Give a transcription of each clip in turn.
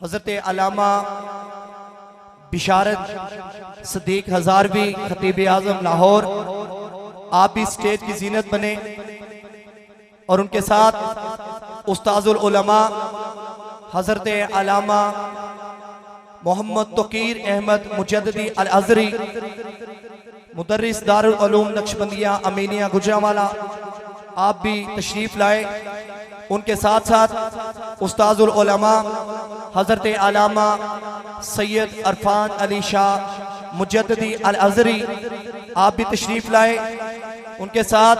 हज़रत अल्लामा बिशारत सदीक हज़ारवी खतीब आज़म लाहौर, आप भी स्टेज की जीनत बने और उनके साथ उस्ताजुल उलमा हज़रत अल्लामा मोहम्मद तोकीर अहमद मुजद्दिदी अल अज़हरी, मुदर्रिस दारुल उलूम नक्शबंदिया अमीनिया गुजरांवाला, आप भी तशरीफ लाए। उनके साथ साथ उस्ताजुल उलमा हज़रत अल्लामा सैयद अरफान अली शाह मुजद्दिदी अल अज़हरी, आप भी तशरीफ लाए। उनके साथ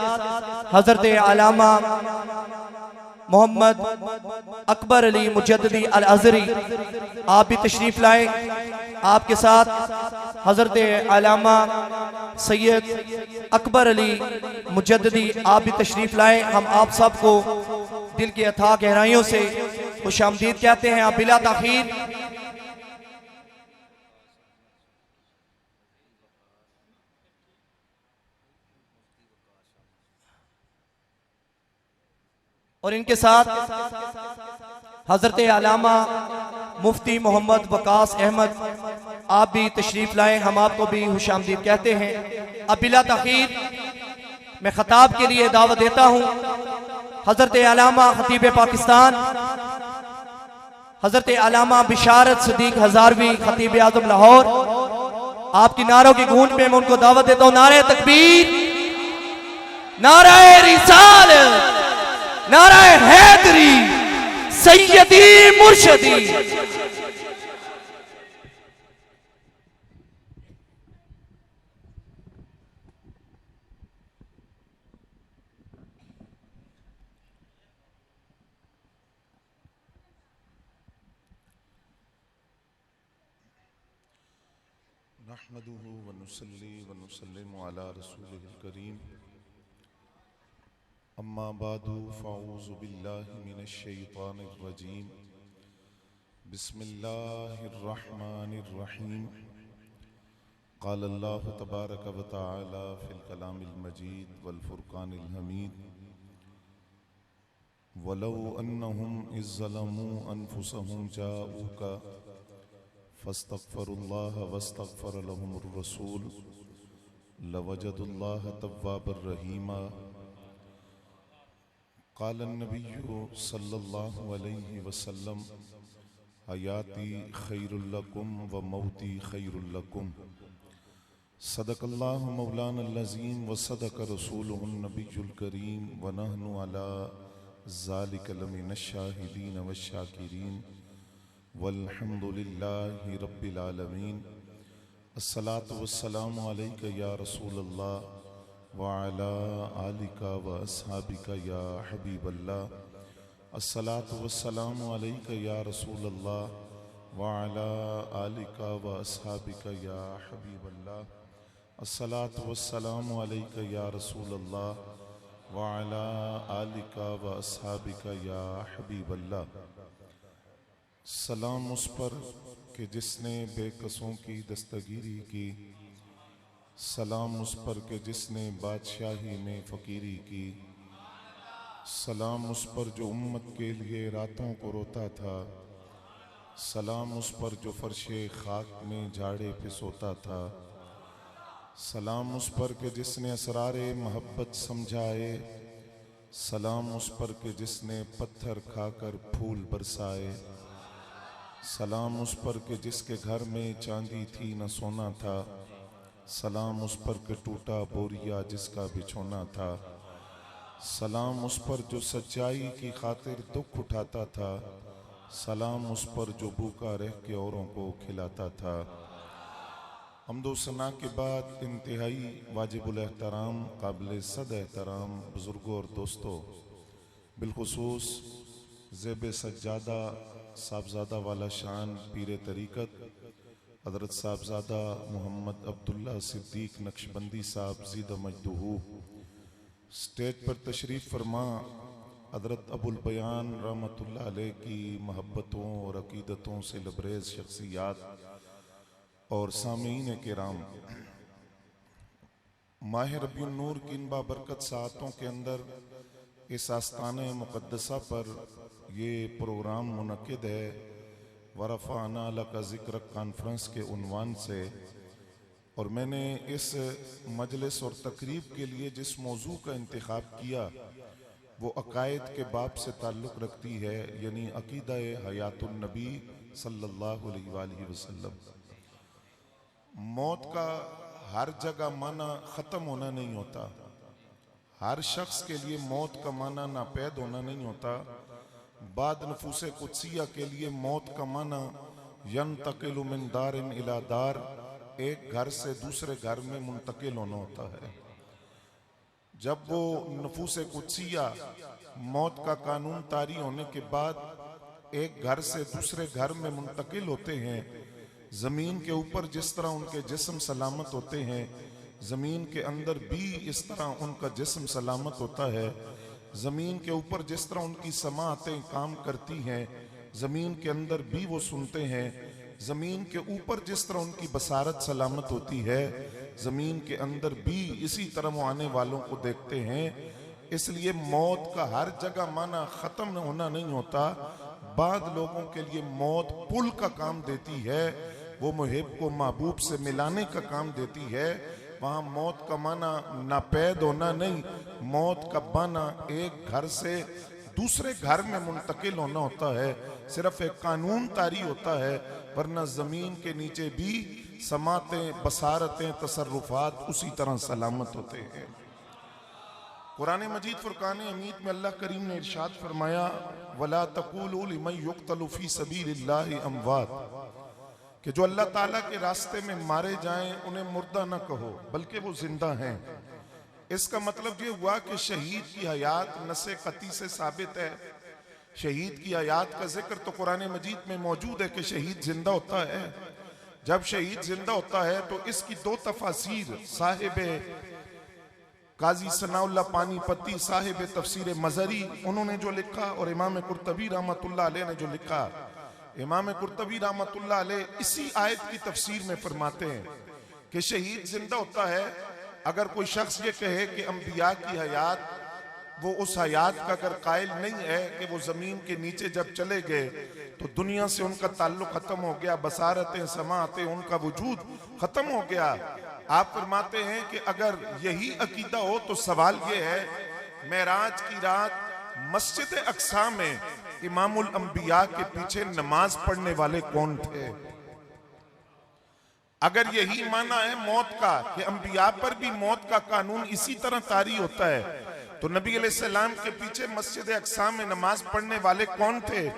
हज़रत अल्लामा मोहम्मद अकबर अली मुजद्दिदी अल अज़हरी, आप भी तशरीफ लाए। आपके साथ हज़रत अल्लामा सैयद अकबर अली मुजद्दिदी, आप भी तशरीफ लाए। हम आप सबको दिल की अथाह गहराइयों से खुशामदीद कहते हैं। आप बिला ताखीर और इनके साथ हज़रत अल्लामा मुफ्ती मोहम्मद वकास अहमद, आप भी तशरीफ लाए। हम आपको भी खुशामदीद कहते हैं। अब बिला ताखीर मैं खताब के लिए दावत देता हूँ हज़रत अल्लामा खतीब पाकिस्तान हज़रत अल्लामा बिशारत सदीक हज़ारवी खतीब आज़म लाहौर, आपकी नारों की गूंज में मैं उनको दावत देता हूँ। नारे तकबीर, नारे रिसालत, नारे हैदरी, सैयदी मुर्शदी। नहमदुहु व नुसल्ली व नुसल्लिमु अला रसूलिहिल करीम, अम्मा बादु फ़अऊज़ु बिल्लाहि मिनश शैतानिर रजीम, बिस्मिल्लाहिर रहमानिर रहीम। क़ाल अल्लाहु तबारक व तआला फ़िल कलामिल मजीद वल फ़ुरक़ानिल हमीद, वलौ अन्नहुम इज़ ज़लमू अनफुसहुम जाऊका फ़स्तग़फ़रुल्लाह वस्तग़फ़र लहुमुर रसूल लवजदुल्लाह तव्वाबर रहीमा। क़ाल अन्नबिय्यु सल्लल्लाहु अलैहि वसल्लम, हयाती खैरुल लकुम व मौती खैरुल लकुम। सदक़ल्लाहु मौलानल अज़ीम व सदक़ रसूलुहुन नबियुल करीम व नहनु अला ज़ालिका लमिनश शाहिदीन व शाकिरीन वल्हम्दुलिल्लाहि रब्बिल आलमीन। अस्सलातु वस्सलामु अलैका या रसूलल्लाह व अला आलिका व अस्हाबिका या हबीबल्लाह। अस्सलातु वस्सलामु अलैका या रसूलल्लाह व अला आलिका व अस्हाबिका या हबीबल्लाह। अस्सलातु वस्सलामु अलैका या रसूलल्लाह व अला आलिका व अस्हाबिका या हबीबल्लाह। सलाम उस पर कि जिसने बेकसों की दस्तगीरी की, सलाम उस पर कि जिसने बादशाही में फ़कीरी की, सलाम उस पर जो उम्मत के लिए रातों को रोता था, सलाम उस पर जो फर्शे खाक में झाड़े पे सोता था, सलाम उस पर कि जिसने असरारे मोहब्बत समझाए, सलाम उस पर कि जिसने पत्थर खाकर फूल बरसाए, सलाम उस पर कि जिसके घर में चांदी थी न सोना था, सलाम उस पर कि टूटा बोरिया जिसका बिछोना था, सलाम उस पर जो सच्चाई की खातिर दुख उठाता था, सलाम उस पर जो भूखा रह के औरों को खिलाता था। हम्दो सना के बाद इंतहाई वाजिबुल एहतराम काबिल सद एहतराम बुज़ुर्गों और दोस्तों, बिलखुसूस ज़ेब सज्जादा साहबजादा वाला शान पीर तरीक़त हज़रत साहबजादा मोहम्मद अब्दुल्ला सिद्दीक नक्शबंदी साहब ज़ीद मजदूहू स्टेज पर तशरीफ़ फरमा हज़रत अबुल बयान रहमतुल्लाह अलैह की महब्बतों और अक़ीदतों से लबरेज़ शख्सियात और सामीन किराम, माह रबीउन नूर की इन बाबरकत सातों के अंदर इस आस्ताने मुक़द्दसा पर ये प्रोग्राम मुनक़िद है। वरफ़ाना लका ज़िक्र कॉन्फ्रेंस के उन्वान से, और मैंने इस मजलिस और तकरीब के लिए जिस मौजू का इंतखाब किया वो अकायद के बाब से ताल्लुक़ रखती है, यानी अक़ीदा हयातुन नबी सल्लल्लाहु अलैहि वसल्लम। मौत का हर जगह माना ख़त्म होना नहीं होता, हर शख्स के लिए मौत का माना नापैद होना नहीं होता। बाद नफूसे कुदसिया के लिए मौत का माना यंतकिलु मिन दारिन इला दार, एक घर से दूसरे घर में मुंतकिल होना होता है। जब वो नफूसे कुदसिया मौत का कानून तारी होने के बाद एक घर से दूसरे घर में मुंतकिल होते हैं, ज़मीन के ऊपर जिस तरह उनके जिस्म सलामत होते हैं, ज़मीन के अंदर भी इस तरह उनका जिस्म सलामत होता है। ज़मीन के ऊपर जिस तरह उनकी समाअतें काम करती हैं, ज़मीन के अंदर भी वो सुनते हैं। ज़मीन के ऊपर जिस तरह उनकी बसारत सलामत होती है, ज़मीन के अंदर भी इसी तरह वो आने वालों को देखते हैं। इसलिए मौत का हर जगह माना ख़त्म होना नहीं होता। बाद लोगों के लिए मौत पुल का काम देती है, वो मुहिब को महबूब से मिलाने का काम देती है। वहाँ मौत का माना नापैद होना नहीं, मौत का माना एक घर से दूसरे घर में मुंतकिल होना होता है। सिर्फ एक कानून तारी होता है, वरना ज़मीन के नीचे भी समातें, बसारतें, तसर्रुफात उसी तरह सलामत होते हैं। कुरान मजीद फुरकान हमीद में अल्लाह करीम ने इरशाद फरमाया, वला तक़ूलू लिमन युक़तलु फ़ी सबीलिल्लाहि अमवात, कि जो अल्लाह ताला के रास्ते में मारे जाएं उन्हें मुर्दा न कहो, बल्कि वो जिंदा हैं। इसका मतलब ये हुआ कि शहीद की हयात नसे कती से साबित है। शहीद की हयात का जिक्र तो कुरान मजीद में मौजूद है कि शहीद जिंदा होता है। जब शहीद जिंदा होता है तो इसकी दो तफासीर साहिब काजी सनाउल्लाह पानीपती साहिब तफसीर मजरी उन्होंने जो लिखा, और इमाम कुर्तबी रहमतुल्लाह अलैह ने जो लिखा। इमाम कुर्तबी रहमतुल्लाह अलैह इसी आयत की तफसीर में फरमाते हैं कि शहीद जिंदा होता है। अगर कोई शख्स ये कहे कि अंबिया की हयात, वो उस हयात का अगर कायल नहीं है कि वो जमीन के नीचे जब चले गए तो दुनिया से उनका ताल्लुक खत्म हो गया, बसारतें, समाअतें, उनका वजूद खत्म हो गया। आप फरमाते हैं कि अगर यही अकीदा हो तो सवाल ये है, मेराज की रात मस्जिद अक्सा में इमामुल अंबिया के पीछे नमाज पढ़ने वाले कौन थे? अगर यही माना है मौत का कि अंबिया पर भी मौत का कानून इसी तरह तारी होता है, तो नबी अलैहिस्सलाम के पीछे मस्जिद अक्सा में नमाज पढ़ने वाले कौन थे?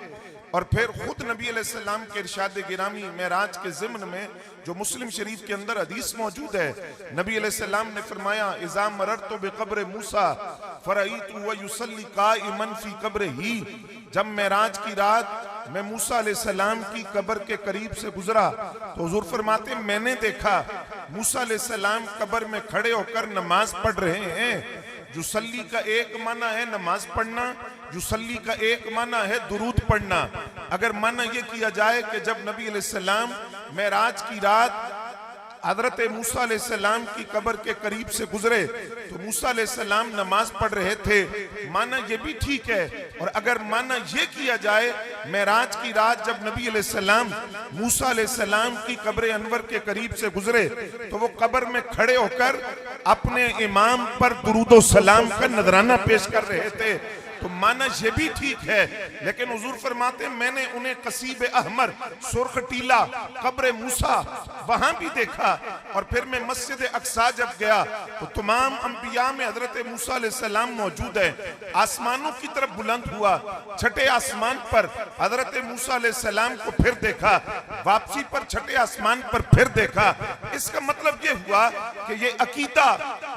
और फिर खुद नबी अलैहिस्सलाम के इरशाद गिरामी मेराज के ज़िम्न में जो मुस्लिम शरीफ के अंदर हदीस मौजूद है, नबी अलैहिस्सलाम ने फरमाया, इज़ा मररतु बिक़ब्र मूसा फ़रअयतु व युसल्ली क़ाइमन फ़ी क़ब्रिही, जब मेराज की रात मैं मूसा अलैहिस्सलाम की कब्र के करीब से गुजरा तो हुजूर फरमाते मैंने देखा मूसा अलैहिस्सलाम कब्र में खड़े होकर नमाज पढ़ रहे हैं। युसल्ली का एक माना है नमाज पढ़ना, युसल्ली का एक माना है दुरूद पढ़ना। अगर माना यह किया जाए कि जब नबी अलैहिस्सलाम मेराज की रात हजरत मूसा अलैहिस्सलाम की कब्र के करीब से गुजरे तो मूसा अलैहिस्सलाम नमाज पढ़ रहे थे, माना ये भी ठीक है। और अगर माना ये किया जाए मेराज की रात जब नबी अलैहिस्सलाम मूसा अलैहिस्सलाम की कब्र अनवर के करीब से गुजरे तो वो कब्र में खड़े होकर अपने इमाम पर दुरूदो सलाम का नजराना पेश कर रहे थे, तो माना ये भी ठीक है। लेकिन हुजूर फरमाते मैंने उन्हें कसीब अहमर, सुर्ख टीला, कब्र मूसा वहां भी देखा। और फिर मैं मस्जिद अक्सा जब गया तो तमाम अंबिया में हजरत मूसा अलैहिस्सलाम मौजूद है। आसमानों की तरफ बुलंद हुआ, छठे आसमान पर हजरत मूसा अलैहिस्सलाम को फिर देखा, वापसी पर छठे आसमान पर फिर देखा। इसका मतलब ये हुआ कि ये अकीदा,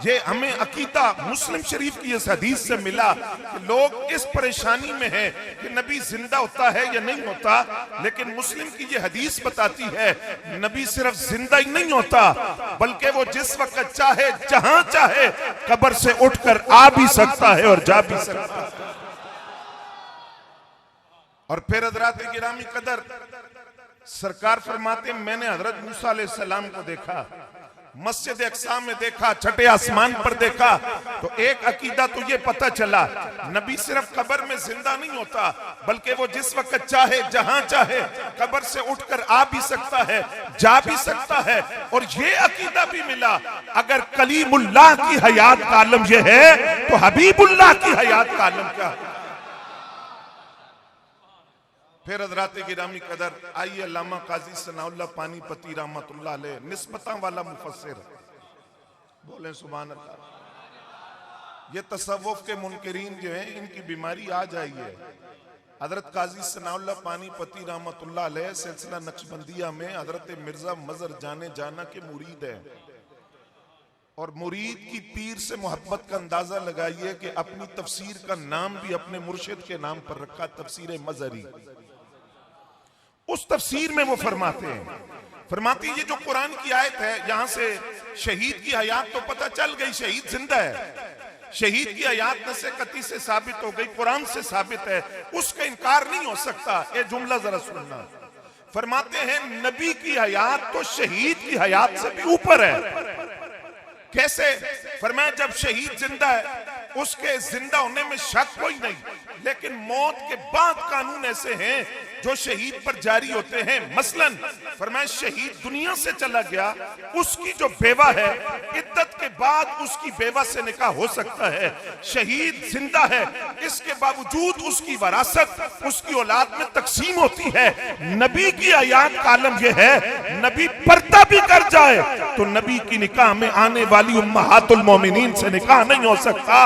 ये हमें अकीदा मुस्लिम शरीफ की इस हदीस से मिला कि लोग इस परेशानी में है कि नबी जिंदा होता है या नहीं होता, लेकिन मुस्लिम की ये हदीस बताती है नबी सिर्फ जिंदा ही नहीं होता बल्कि वो जिस वक्त चाहे जहां चाहे कब्र से उठकर आ भी सकता है और जा भी सकता है। और फिर हजरत गिरामी कदर सरकार फरमाते मैंने हजरत मूसा अलैहिस्सलाम को देखा, मस्जिद अक्सा में देखा, छठे आसमान पर देखा, तो एक अकीदा तो ये पता चला, नबी सिर्फ कब्र में जिंदा नहीं होता, बल्कि वो जिस वक्त चाहे जहां चाहे कब्र से उठकर आ भी सकता है, जा भी सकता है। और ये अकीदा भी मिला, अगर कलीमुल्लाह की हयात का आलम ये है तो हबीबुल्लाह की हयात का आलम क्या है। फिर हज़रात गिरामी कदर, आइए अल्लामा काजी सनाउल्लाह पानीपती रहमतुल्लाह अलैह निस्बतां वाला मुफस्सिर, बोले सुभान अल्लाह। ये तसव्वुफ के मुनकिरीन जो हैं, इनकी बीमारी आ जाई है। हजरत काजी सनाउल्लाह पानीपती रहमतुल्लाह अलैह सिलसिला नक्शबंदिया में हजरत मिर्जा मजर जाने जाना के मुरीद है, और मुरीद की पीर से मोहब्बत का अंदाजा लगाइए कि अपनी तफसीर का नाम भी अपने मुर्शिद के नाम पर रखा, तफसीर मजरी। उस तफसीर में वो फरमाते ये जो कुरान की आयत है, यहां से शहीद की हयात तो पता चल गई, शहीद जिंदा है, शहीद की हयात नसे कती से साबित हो गई, कुरान से साबित है, उसका इनकार नहीं हो सकता। ये जुमला जरा सुनना। फरमाते हैं नबी की हयात तो शहीद की हयात से भी ऊपर है। कैसे? फरमाया जब शहीद जिंदा है उसके जिंदा होने में शक कोई नहीं, लेकिन मौत के बाद कानून ऐसे हैं जो शहीद पर जारी होते हैं। मसलन फरमाया शहीद दुनिया से चला गया, उसकी जो बेवा है इद्दत के बाद उसकी बेवा से निकाह हो सकता है। शहीद जिंदा है, इसके बावजूद उसकी वरासत उसकी औलाद में तकसीम होती है। नबी की हयात का आलम यह है, नबी पर्दा भी कर जाए तो नबी की निकाह में आने वाली उम्महातुल मोमिनीन से निकाह नहीं हो सकता।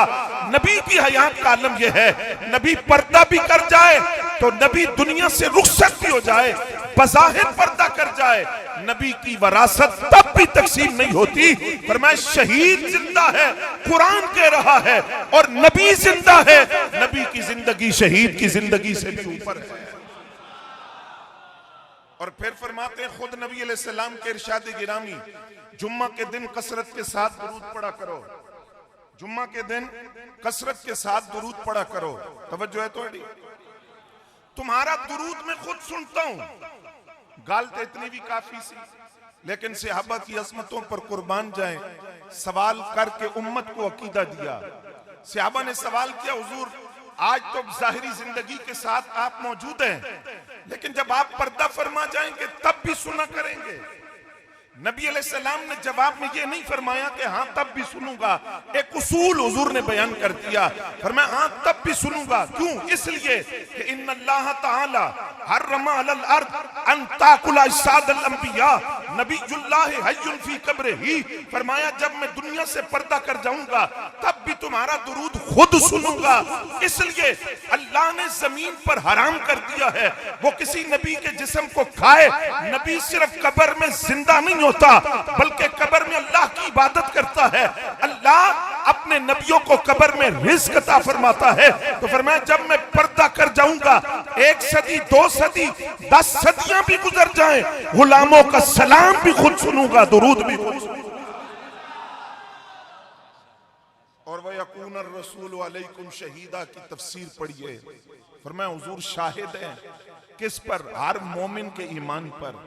नबी की हयात का आलम यह है, नबी पर्दा भी कर जाए तो नबी दुनिया से रुखसत भी हो जाए, बज़ाहिर पर्दा कर जाए, नबी की वरासत तब भी तकसीम नहीं होती। फरमाया शहीद जिंदा है, कुरान कह रहा है, और नबी जिंदा है, नबी की जिंदगी शहीद की जिंदगी से भी ऊपर है। और फिर फरमाते हैं खुद नबी अलैहिस्सलाम के इरशाद गिरामी, जुम्मा के दिन कसरत के साथ दुरूद पढ़ा करो, जुम्मा के दिन कसरत के साथ दुरूद पढ़ा करो। तवज्जो है थोड़ी? तुम्हारा दुरूद मैं खुद सुनता हूं, गालते इतनी भी काफी सी, लेकिन सहाबा की अजमतों पर कुर्बान जाएं, सवाल करके उम्मत को अकीदा दिया। सहाबा ने सवाल किया, हुजूर आज तो जाहिरी जिंदगी के साथ आप मौजूद हैं, लेकिन जब आप पर्दा फरमा जाएंगे तब भी सुना करेंगे। नबी अलैहिस्सलाम ने जवाब में ये नहीं फरमाया कि हाँ तब भी सुनूंगा, एक उसूल हुजूर ने बयान कर दिया। फरमाया हाँ तब भी सुनूंगा। क्यों? इसलिए कि इन्नल्लाह तआला हर्रमा अलल अर्द अन ताकुला इसादल अंबिया नबीयुल्लाह हय्युन फी कब्रिही। फरमाया जब मैं दुनिया से पर्दा कर जाऊंगा तब भी तुम्हारा दुरूद खुद सुनूंगा। इसलिए अल्लाह ने जमीन पर हराम कर दिया है वो किसी नबी के जिस्म को खाए। नबी सिर्फ कब्र में जिंदा नहीं होता, बल्कि कब्र में अल्लाह की इबादत करता है। अल्लाह अपने नबियों को कब्र में रिज़्क अता फरमाता है। तो फरमाया जब मैं पर्दा कर जाऊंगा, 1 सदी 2 सदी 10 सदियां भी गुजर जाएं, गुलामों का सलाम भी खुद सुनूंगा, दुरूद भी खुद सुनूंगा। और वह यकून रसूल अलैकुम शहीदा की तफसीर पढ़िए। फरमाया हुजूर शाहिद हैं किस पर? हर मोमिन के ईमान पर।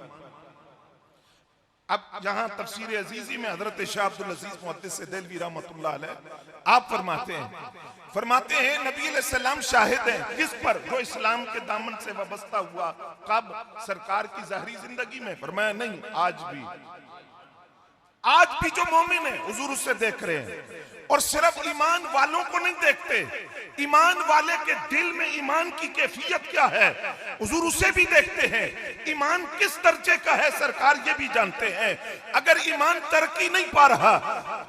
अब यहां तफसीर अजीजी में हजरत शाह अब्दुल अजीज मुहद्दिस देलवी रहमतुल्लाह अलैह आप फरमाते हैं नबी अलैहिस्सलाम शाहिद हैं किस पर? जो इस्लाम के दामन से वाबस्ता हुआ। कब? सरकार की ज़ाहिरी जिंदगी में। फरमाया नहीं, आज भी जो मोमिन है हुजूर उससे देख रहे हैं। और सिर्फ ईमान वालों को नहीं देखते, ईमान वाले के दिल में ईमान की कैफियत क्या है हुजूर उसे भी देखते हैं। ईमान किस दर्जे का है सरकार ये भी जानते हैं। अगर ईमान तरक्की नहीं पा रहा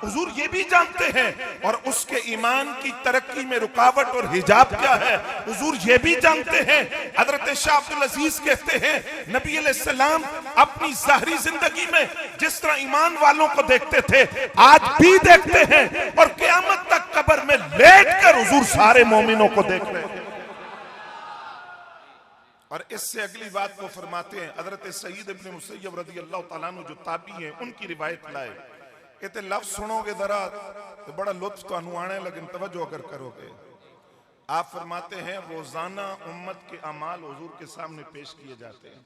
हुजूर ये भी जानते हैं, और उसके ईमान की तरक्की में रुकावट और हिजाब क्या है हुजूर ये भी जानते हैं। हजरत शाह अब्दुल अजीज कहते हैं नबी अलैहिस्सलाम अपनी ज़ाहिरी जिंदगी में जिस तरह ईमान वालों को देखते थे आज भी देखते हैं, और क़यामत तक कब्र में लेटकर हुजूर सारे मोमिनों को देख रहे हैं। और इससे अगली बात को फरमाते हैं हजरत सईद इब्न मुसय्यब रज़ी अल्लाह तआला अन्हु जो ताबी हैं उनकी रिवायत लाए। कहते लफ्ज सुनोगे जरा तो बड़ा लुत्फ तो आने, लेकिन तवज्जो अगर करोगे। आप फरमाते हैं रोजाना उम्मत के अमाल हुजूर के सामने पेश किए जाते हैं।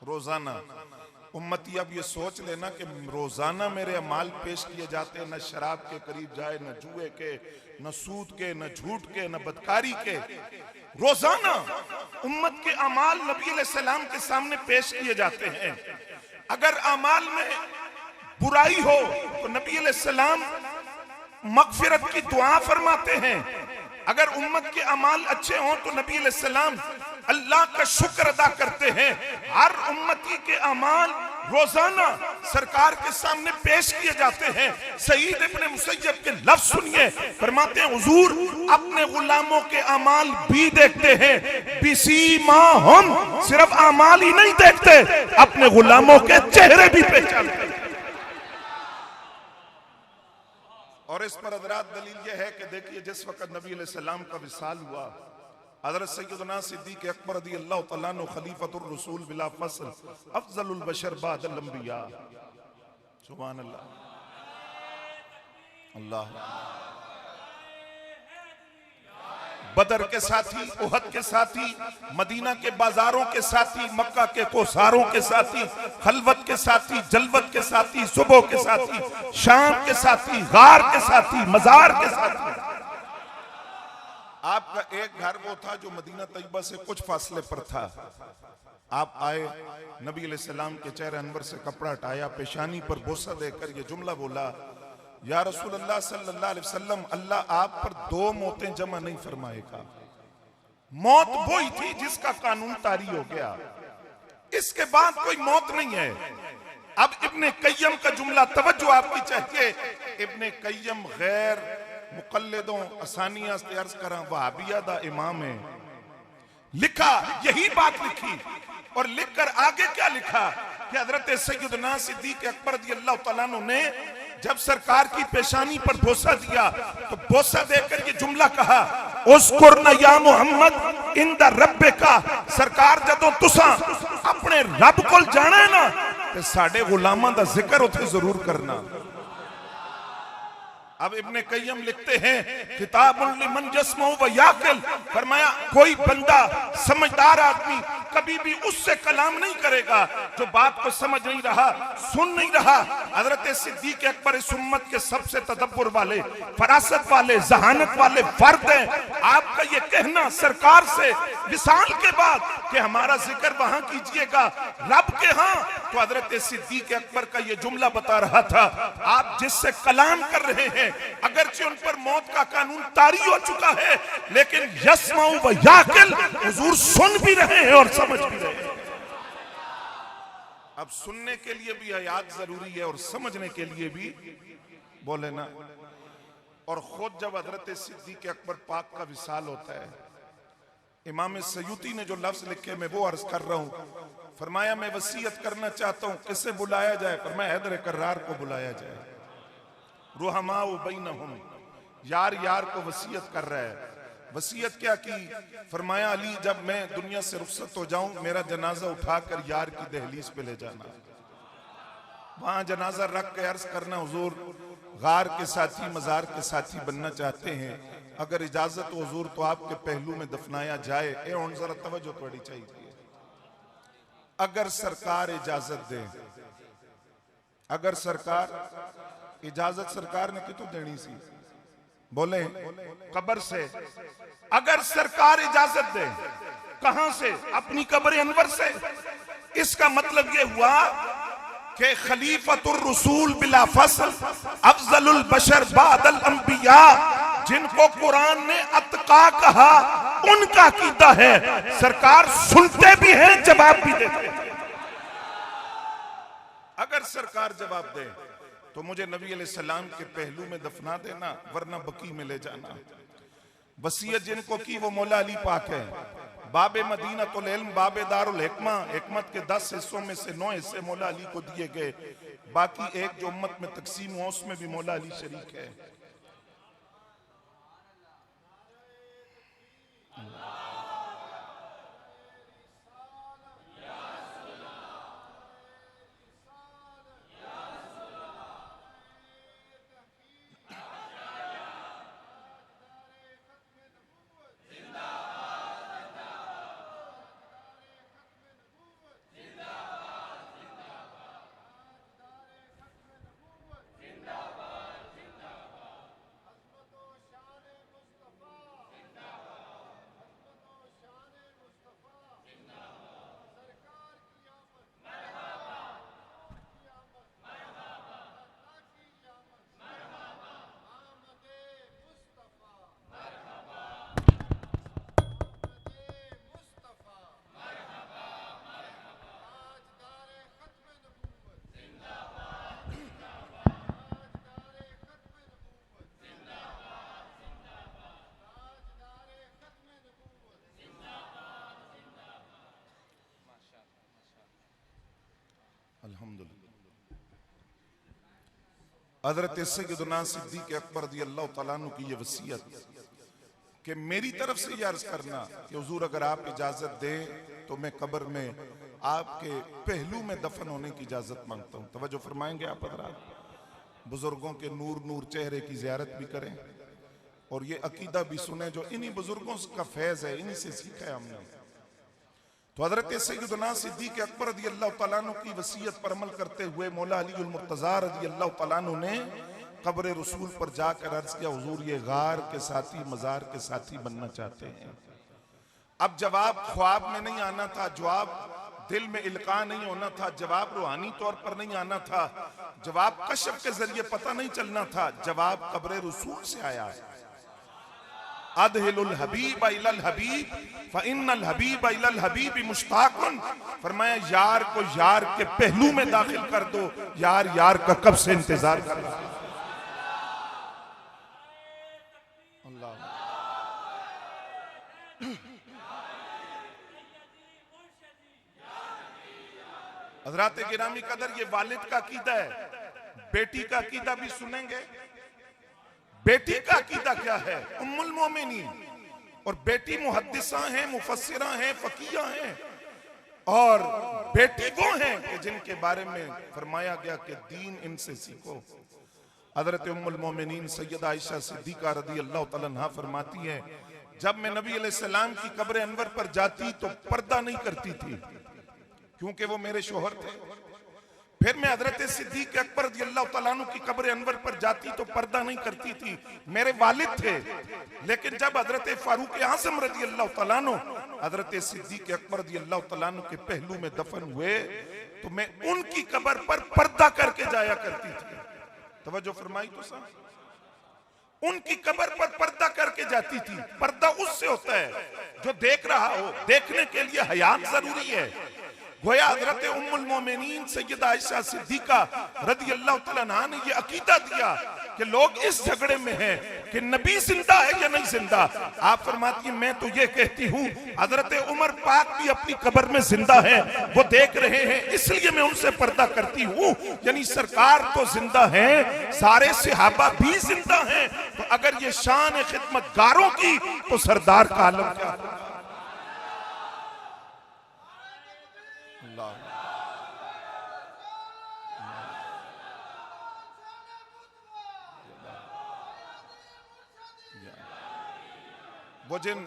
रोजाना उम्मती अब ये सोच लेना कि रोजाना मेरे अमाल पेश किए जाते हैं, न शराब के करीब जाए, न जुए के, न सूद के, न झूठ के, न बदकारी के। रोजाना उम्मत के अमाल नबी अलैहिस्सलाम के सामने पेश किए जाते हैं। अगर अमाल में बुराई हो तो नबी अलैहिस्सलाम मगफिरत की दुआ फरमाते हैं। अगर उम्मत के अमाल अच्छे हों तो नबी अलैहिस्सलाम अल्लाह का शुक्र अदा करते हैं। हर उम्मती के अमाल रोजाना सरकार के सामने पेश किए जाते हैं। सईद इब्ने मुसय्यब के लफ्ज सुनिए, फरमाते हैं हुजूर अपने गुलामों के अमाल भी देखते हैं, बिसीमाहुम, सिर्फ अमाल ही नहीं देखते, अपने गुलामों के चेहरे भी पहचानते हैं। और इस पर हज़रात दलील यह है कि देखिए जिस वक्त नबी अलैहिस्सलाम का विसाल हुआ, हज़रत सैयदना सिद्दीक़ अकबर रज़ियल्लाहु तआला अन्हु खलीफतुर रसूल बिला फस्ल अफज़लुल बशर बादल अंबिया, सुभान अल्लाह, अल्लाह। बदर के साथी, उहद के साथी, मदीना के बाजारों के साथी, मक्का के कोसारों के साथी, खलवत के साथी, जलवत के साथी, सुबह के साथी, शाम के साथी, गार के साथी, मजार के साथी। आपका एक घर वो था जो मदीना तैयबा से कुछ फासले पर था। आप आए, नबी अलैहिस्सलाम के चेहरे अनवर से कपड़ा हटाया, पेशानी पर बोसा देकर ये जुमला बोला, या रसूलुल्लाह सल्लल्लाहु अलैहि वसल्लम, अल्लाह आप पर दो मौतें जमा नहीं फरमाएगा। मौत वही थी जिसका कानून तारी हो गया, इसके बाद कोई मौत नहीं है। अब इब्ने कय्यम का जुमला तवज्जो आपकी चाहिए। इब्ने कय्यम गैर मुकल्लिदों आसानियां से अर्ज करा वहाबिया दा इमाम है। लिखा यही बात लिखी, और लिखकर आगे क्या लिखा कि हजरत सैयदना सिद्दीक़ अकबर रज़ियल्लाहु तआला अन्हु ने जब सरकार की पेशानी पर बोसा दिया तो बोसा देकर ये जुमला कहा, उस्कुरना या मुहम्मद इंदा रब्बे का, सरकार जदों तुसा अपने रब कोल जाना है ना ते साडे गुलामां दा जिक्र उथे जरूर करना। अब इब्ने कय्यम लिखते हैं किताबुल लिमन यस्मउ व याकिल, फरमाया कोई बंदा समझदार आदमी कभी भी उससे कलाम नहीं करेगा जो बात को समझ नहीं रहा, सुन नहीं रहा। हजरत सिद्दीक़ अकबर इस उम्मत के सबसे तदब्बुर वाले, फरासत वाले, जहानत वाले फर्द हैं। आपका ये कहना सरकार से विसाल के बाद कि हमारा जिक्र वहां कीजिएगा रब के हां, तो हजरत सिद्दीक़ अकबर का ये जुमला बता रहा था, आप जिससे कलाम कर रहे हैं अगरचे उन पर मौत का कानून तारी हो चुका है, लेकिन यस्माउ व याकिल, हुजूर सुन भी रहे हैं और समझ भी रहे हैं। अब सुनने के लिए भी हयात जरूरी है और समझने के लिए भी, बोले ना। और खुद जब हजरत सिद्दीक़ अकबर पाक का विसाल होता है, इमाम सयूती ने जो लफ्ज लिखे मैं वो अर्ज कर रहा हूं। फरमाया मैं वसीयत करना चाहता हूं, किसे बुलाया जाए? फरमाया हैदर कर्रार को बुलाया जाए। रुहमा बैनहुम, यार यार को वसीयत कर रहा है। वसीयत क्या की? फरमाया अली जब मैं दुनिया से रुखसत हो जाऊं मेरा जनाजा उठाकर यार की दहलीज पे ले जाना, वहां जनाजा रख के अर्ज करना हुजूर गार के साथी, मजार के साथी बनना चाहते हैं, अगर इजाजत हो हुजूर तो आपके पहलू में दफनाया जाए। ए जरा तवज्जो थोड़ी चाहिए। अगर सरकार इजाजत दे, अगर सरकार इजाजत सरकार ने कितों देनी सी? बोले कब्र से। अगर सरकार इजाजत दे, कहां से? अपनी कब्र अनवर से। इसका मतलब यह हुआ कि खलीफतुर रसूल बिला फसल अफजलुल बशर बादल अंबिया, जिनको कुरान ने अतका कहा, उनका कीदा है सरकार सुनते भी हैं, जवाब भी देते हैं। अगर सरकार जवाब दे तो मुझे नबी अलैहिस्सलाम के पहलू में दफना देना, वरना बकी में ले जाना। वसीयत जिनको की वो मौला अली पाक है, बाबे मदीना तो इल्म, बाबे दारुल हिकमा। हिकमत के 10 हिस्सों में से 9 हिस्से मौला अली को दिए गए, बाकी एक जो उम्मत में तकसीम हुआ उसमें भी मौला अली शरीक है। अल्हम्दुलिल्लाह। हज़रत सैयदना सिद्दीक़ अकबर रज़ियल्लाहु तआला अन्हु की ये वसीयत कि मेरी तरफ से ये अर्ज करना कि हुजूर अगर आप इजाजत दें तो मैं कब्र में आपके पहलू में दफन होने की इजाजत मांगता हूं। तवज्जो फरमाएंगे आप हज़रात? बुजुर्गों के नूर नूर चेहरे की ज़ियारत भी करें और ये अकीदा भी सुने जो इन्हीं बुजुर्गों का फैज़ है, इन्हीं से सीखा है हमने। तो हज़रत सैयदना सिद्दीक़ अकबर रज़ियल्लाहु तआला अन्हु की वसीयत पर अमल करते हुए मौला अलीउल मुर्तज़ा रज़ियल्लाहु तआला अन्हु ने कब्र रसूल पर जाकर अर्ज किया, हुजूर ये गार के साथी मजार के साथी बनना चाहते हैं। अब जवाब ख्वाब में नहीं आना था, जवाब दिल में इल्का नहीं होना था, जवाब रूहानी तौर पर नहीं आना था, जवाब कशफ के जरिए पता नहीं चलना था, जवाब कब्र रसूल से आया है। अदहिलुल हबीब इलल हबीब फइन्नल हबीब इलल हबीब मुश्ताकुन। फरमाया यार को यार के पहलू में दाखिल कर दो, यार यार का कब से इंतजार कर रहा है। हज़रात गिरामी कदर, ये वालिद का अकीदा है। बेटी का अकीदा भी सुनेंगे। बेटी का अकीदा क्या है? उम्मुल मोमिनीन। और बेटी मुहद्दिसा हैं, मुफस्सिरा हैं, फकीहा हैं, और बेटी वो हैं कि जिनके बारे में फरमाया गया कि दीन इनसे सीखो। हज़रत उम्मुल मोमिनीन सैयदा आयशा सिद्दीक़ा रज़ियल्लाहु तआला अन्हा फरमाती है, जब मैं नबी अलैहिस्सलाम की कब्र अनवर पर जाती तो पर्दा नहीं करती थी क्योंकि वो मेरे शोहर थे। फिर मैं हज़रत सिद्दीक़ अकबर रज़ियल्लाहु तआला अन्हु की कब्र अनवर पर जाती तो पर्दा नहीं करती थी, मेरे वालिद थे। लेकिन जब हज़रत फारूक आज़म रज़ियल्लाहु तआला अन्हु हज़रत सिद्दीक़ अकबर रज़ियल्लाहु तआला अन्हु के पहलू में दफन हुए तो मैं उनकी कब्र पर पर्दा करके जाया करती थी। तवज्जो फरमाई तो साहब, उनकी कब्र पर पर्दा करके जाती थी। पर्दा उससे होता है जो देख रहा हो, देखने के लिए हयात जरूरी है। गोया हज़रत उम्मुल मोमिनीन सैयदा आयशा सिद्दीक़ा रज़ियल्लाहु तआला अन्हा ने ये अकीदा दिया कि लोग इस झगड़े में हैं कि नबी जिंदा है या नहीं जिंदा। आप फरमाती हैं मैं तो ये कहती हूँ हज़रत उमर पाक भी अपनी कब्र में जिंदा है, वो देख रहे हैं इसलिए मैं उनसे पर्दा करती हूँ। यानी सरकार तो जिंदा है, सारे सहाबा भी जिंदा हैं। तो अगर ये शान खिदमतगारों की तो सरदार का आलम क्या। वो जिन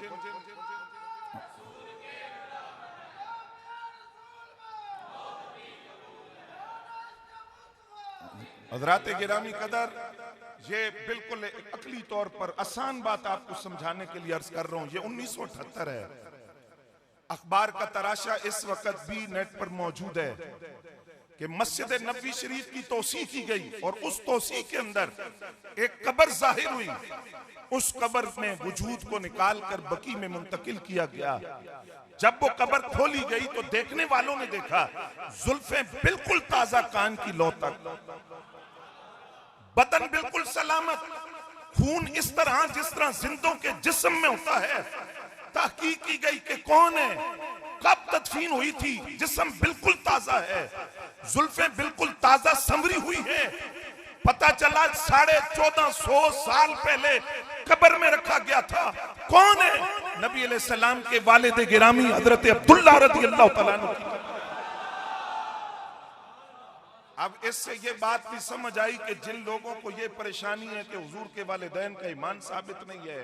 हज़रात गिरामी कदर, ये बिल्कुल अकली तौर पर आसान बात आपको समझाने के लिए अर्ज कर रहा हूं। ये 1978 है। अखबार का तराशा इस वक्त भी नेट पर मौजूद है कि मस्जिद नबवी शरीफ की तोसी की गई और उस तोसी के अंदर एक कब्र जाहिर हुई। उस कब्र में वजूद को निकाल कर बकी में मुंतकिल किया गया। जब वो कब्र खोली गई तो देखने वालों ने देखा जुल्फें बिल्कुल ताजा कान की लौ तक, बदन बिल्कुल सलामत, खून इस तरह जिस तरह जिंदों के जिस्म में होता है। तहकीक की गई कि कौन है, कब तदफीन हुई थी, जिस्म बिल्कुल ताजा है, जुल्फें बिल्कुल ताजा संवरी हुई है। पता चला 1450 साल पहले कब्र में रखा गया था। कौन है? नबी अलैहिस्सलाम के वालिद गिरामी हजरत अब्दुल्लाह रज़ियल्लाहु तआला अन्हु की। अब इससे ये बात भी समझ आई कि जिन लोगों को ये परेशानी है कि हुजूर के वालिदैन का ईमान साबित नहीं है,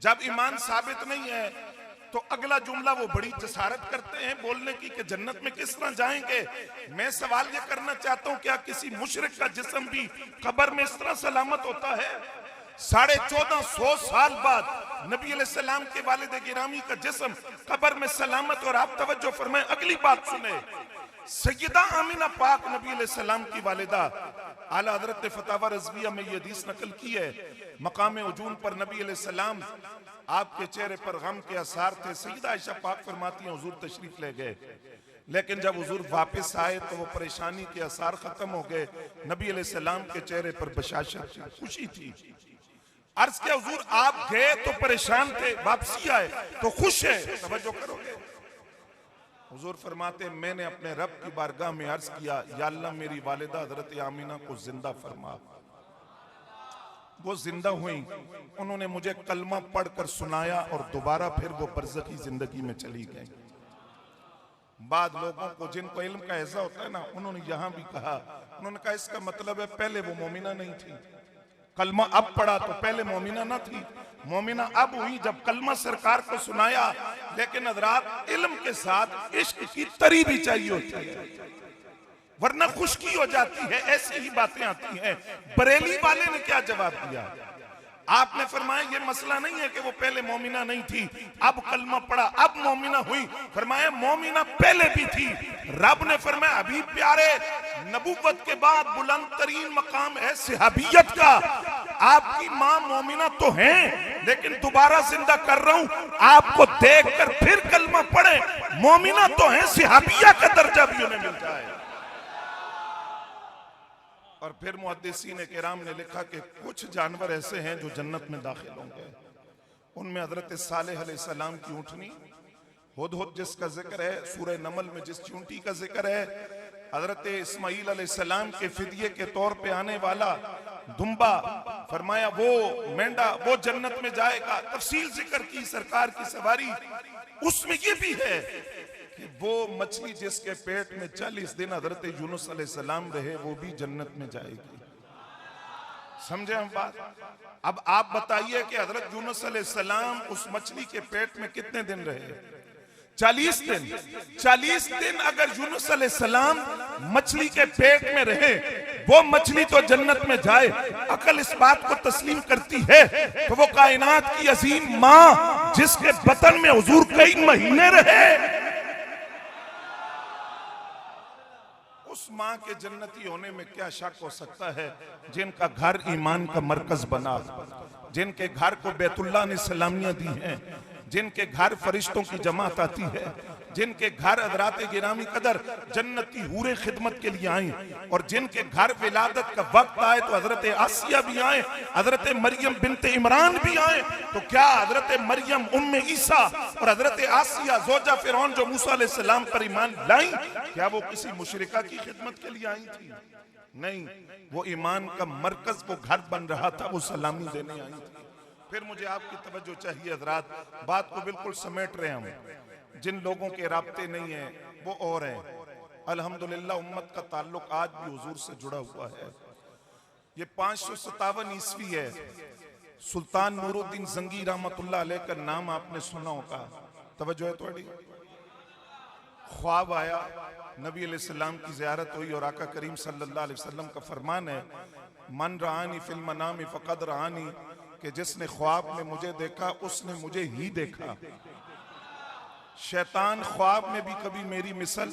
जब ईमान साबित नहीं है तो अगला जुमला वो बड़ी जसारत करते हैं बोलने की कि जन्नत में किस तरह जाएंगे। मैं सवाल ये करना चाहता हूं, क्या किसी मुशरिक का जिस्म भी कब्र में इस तरह सलामत होता है? 1450 साल बाद नबी अलैहिस्सलाम के वालिद गिरामी का जिस्म कब्र में सलामत। और आप तवज्जो फरमाएं, अगली बात सुने। सैयदा आमिना पाक नबी अलैहिस्सलाम की वालिदा, आला हजरत ने फतावा रज़विया में ये हदीस नकल की है। मकाम उजून पर नबी अलैहिस्सलाम आपके चेहरे पर गम के आसार थे। सैयदा आयशा पाक फरमाती हैं हुजूर तशरीफ ले गए, लेकिन जब हुजूर वापस आए तो वो परेशानी के आसार खत्म हो गए। नबी अलैहिस्सलाम के चेहरे पर बशाशत खुशी थी। अर्ज किया हुजूर आप गए तो परेशान थे, वापसी आए तो खुश है। तवज्जो करोगे हुजूर फरमाते मैंने अपने रब की बारगाह में अर्ज किया, या अल्लाह मेरी वालिदा हजरत आमीना को जिंदा फरमा। वो जिंदा हुई, उन्होंने मुझे कलमा पढ़कर सुनाया और दोबारा फिर वो बरज़खी जिंदगी में चली गई। बाद लोगों को जिनको इल्म का ऐसा होता है ना, उन्होंने यहां भी कहा, उन्होंने कहा इसका मतलब है पहले वो मोमिना नहीं थी, कलमा अब पढ़ा तो पहले मोमिना ना थी, मोमिना अब हुई जब कलमा सरकार को सुनाया। लेकिन हज़रात इल्म के साथ इश्क की तरी भी चाहिए होती है, वरना खुशकी हो जाती है, ऐसी ही बातें आती हैं। बरेली वाले ने क्या जवाब दिया? आपने फरमाया ये मसला नहीं है कि वो पहले मोमिना नहीं थी, अब कलमा पढ़ा अब मोमिना हुई। फरमाया मोमिना पहले भी थी। रब ने फरमाया अभी प्यारे नबूवत के बाद बुलंद तरीन मकाम है सहाबियत का, आपकी माँ मोमिना तो हैं, लेकिन दोबारा जिंदा कर रहा हूं, आपको देखकर फिर कलमा पढ़े। मोमिना तो हैं, सहाबिया का दर्जा भी उन्हें मिल जाए। और फिर मुहद्दिसीन किराम ने लिखा कि कुछ जानवर ऐसे हैं जो जन्नत में दाखिल होंगे। उनमें हजरत सालेह अलैहिस्सलाम की ऊँटनी हुदहुद जिसका जिक्र है, सूरह नमल में जिस चूंटी का जिक्र है, हजरत इस्माईल अलैहिस्सलाम के फिदिये के तौर पे आने वाला दुम्बा, फरमाया वो मेंढा वो जन्नत में जाएगा। तफसील जिक्र की सरकार की सवारी, उसमें ये भी है कि वो मछली जिसके पेट में 40 दिन हजरत यूनुस अलैहिस्सलाम रहे, वो भी जन्नत में जाएगी। समझे हम बात? अब आप बताइए कि हजरत यूनुस अलैहिस्सलाम उस मछली के पेट में कितने दिन रहे? 40 दिन। 40 दिन अगर यूनुस अलैहिस्सलाम मछली के पेट में रहे, वो मछली तो जन्नत में जाए, अकल इस बात को तस्लीम करती है तो वो कायनात की अजीम माँ जिसके बतन में हुजूर कई महीने रहे, उस माँ के जन्नती होने में क्या शक हो सकता है? जिनका घर ईमान का मरकज बना, जिनके घर को बैतुल्लाह ने सलामियां दी हैं, जिनके घर फरिश्तों की जमात आती है, जिनके घर हज़रात गिरामी कदर जन्नती हूरे खिदमत के लिए आए, और जिनके घर विलादत का वक्त आए तो हजरत आसिया भी आए, हजरत मरियम बिनते इमरान भी आए। तो क्या हजरत मरियम उम्मे ईसा और हजरत आसिया जोजा फिरौन जो मूसा अलैहिस्सलाम पर ईमान लाई, क्या वो किसी मुशरिका की खिदमत के लिए आई थी? नहीं, वो ईमान का मरकज वो घर बन रहा था, वो सलामी देने आई थी। फिर मुझे आपकी तवज्जो चाहिए हजरात, बात को बिल्कुल समेट रहे हम। जिन लोगों के राब्ते नहीं है वो और हैं। अल्हम्दुलिल्लाह उम्मत का ताल्लुक आज भी हुजूर से जुड़ा हुआ है। ये 557 ईस्वी है। सुल्तान नूरुद्दीन जंगी रहमतुल्लाह अलैह का नाम आपने सुना होगा, तवज्जो है थोड़ी? ख्वाब आया, नबी अलैहिस्सलाम की ज़ियारत हुई और आका करीम सल्लल्लाहु अलैहि वसल्लम का फरमान है, मन रआनी फिल मनामी फ़क़द रआनी, कि जिसने ख्वाब में मुझे देखा उसने मुझे ही देखा। शैतान ख्वाब में भी कभी मेरी मिसल,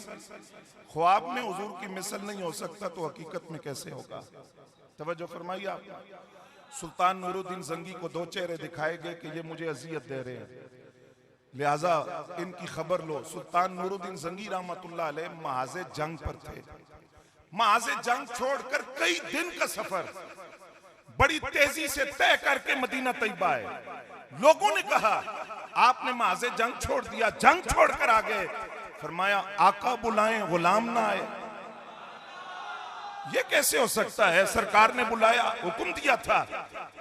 ख्वाब में हुजूर की मिसल नहीं हो सकता तो हकीकत में कैसे होगा? तवज्जो फरमाइए आप। सुल्तान नूरुद्दीन जंगी को दो चेहरे दिखाए गए कि ये मुझे अजियत दे रहे हैं, लिहाजा इनकी खबर लो। सुल्तान नूरुद्दीन जंगी रहमतुल्लाह अलैह महाज़े जंग पर थे। महाज़े जंग छोड़कर कई दिन का सफर बड़ी तेजी से तय करके मदीना तैयबा है। लोगों ने कहा आपने महाज़े जंग छोड़ दिया, जंग छोड़कर आ गए। फरमाया आका बुलाएं गुलाम ना आए। ये कैसे हो सकता है? सरकार ने बुलाया, हुक्म दिया था।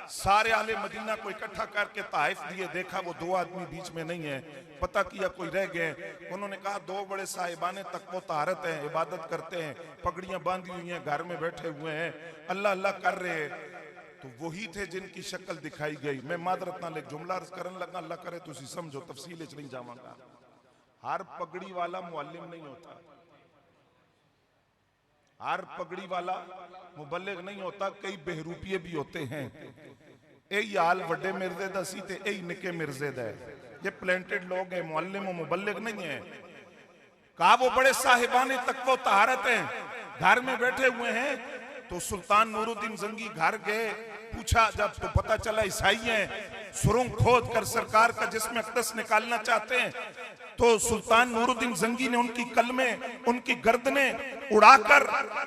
सारे आले मदीना को इकट्ठा करके ताइफ दिए, देखा वो दो आदमी बीच में नहीं है, पता किया कोई रह गए। उन्होंने कहा दो बड़े साहिबाने तकवा तारत हैं, इबादत करते हैं, पगड़ियां बांधी हुई हैं, घर में बैठे हुए हैं, अल्लाह अल्लाह कर रहे हैं। तो वही थे जिनकी शक्ल दिखाई गई। मैं मादरत नाल एक जुमला अर्ज करन लगा, अल्लाह करे तुसी समझो, तफसील च नहीं जावांगा। हर पगड़ी वाला मुअल्लिम नहीं होता, हर पगड़ी वाला मुबल्लिग नहीं होता, कई बहरूपिये भी होते हैं। यही हाल वड्डे मिर्जे दा सी ते यही निके मिर्जे दा है। ये प्लेंटेड लोग हैं, मुअल्लिम और मुबल्लिग नहीं है। कहा वो बड़े साहिबाने तकवा तहारत हैं, घर में बैठे हुए हैं। तो सुल्तान नूरुद्दीन जंगी घर गए, पूछा जब तो पता चला ईसाई हैं, सुरंग खोद कर सरकार का जिस्म अक़दस निकालना चाहते हैं। तो सुल्तान नूरुद्दीन जंगी ने उनकी कलमें, उनकी गर्दने उड़ाकर,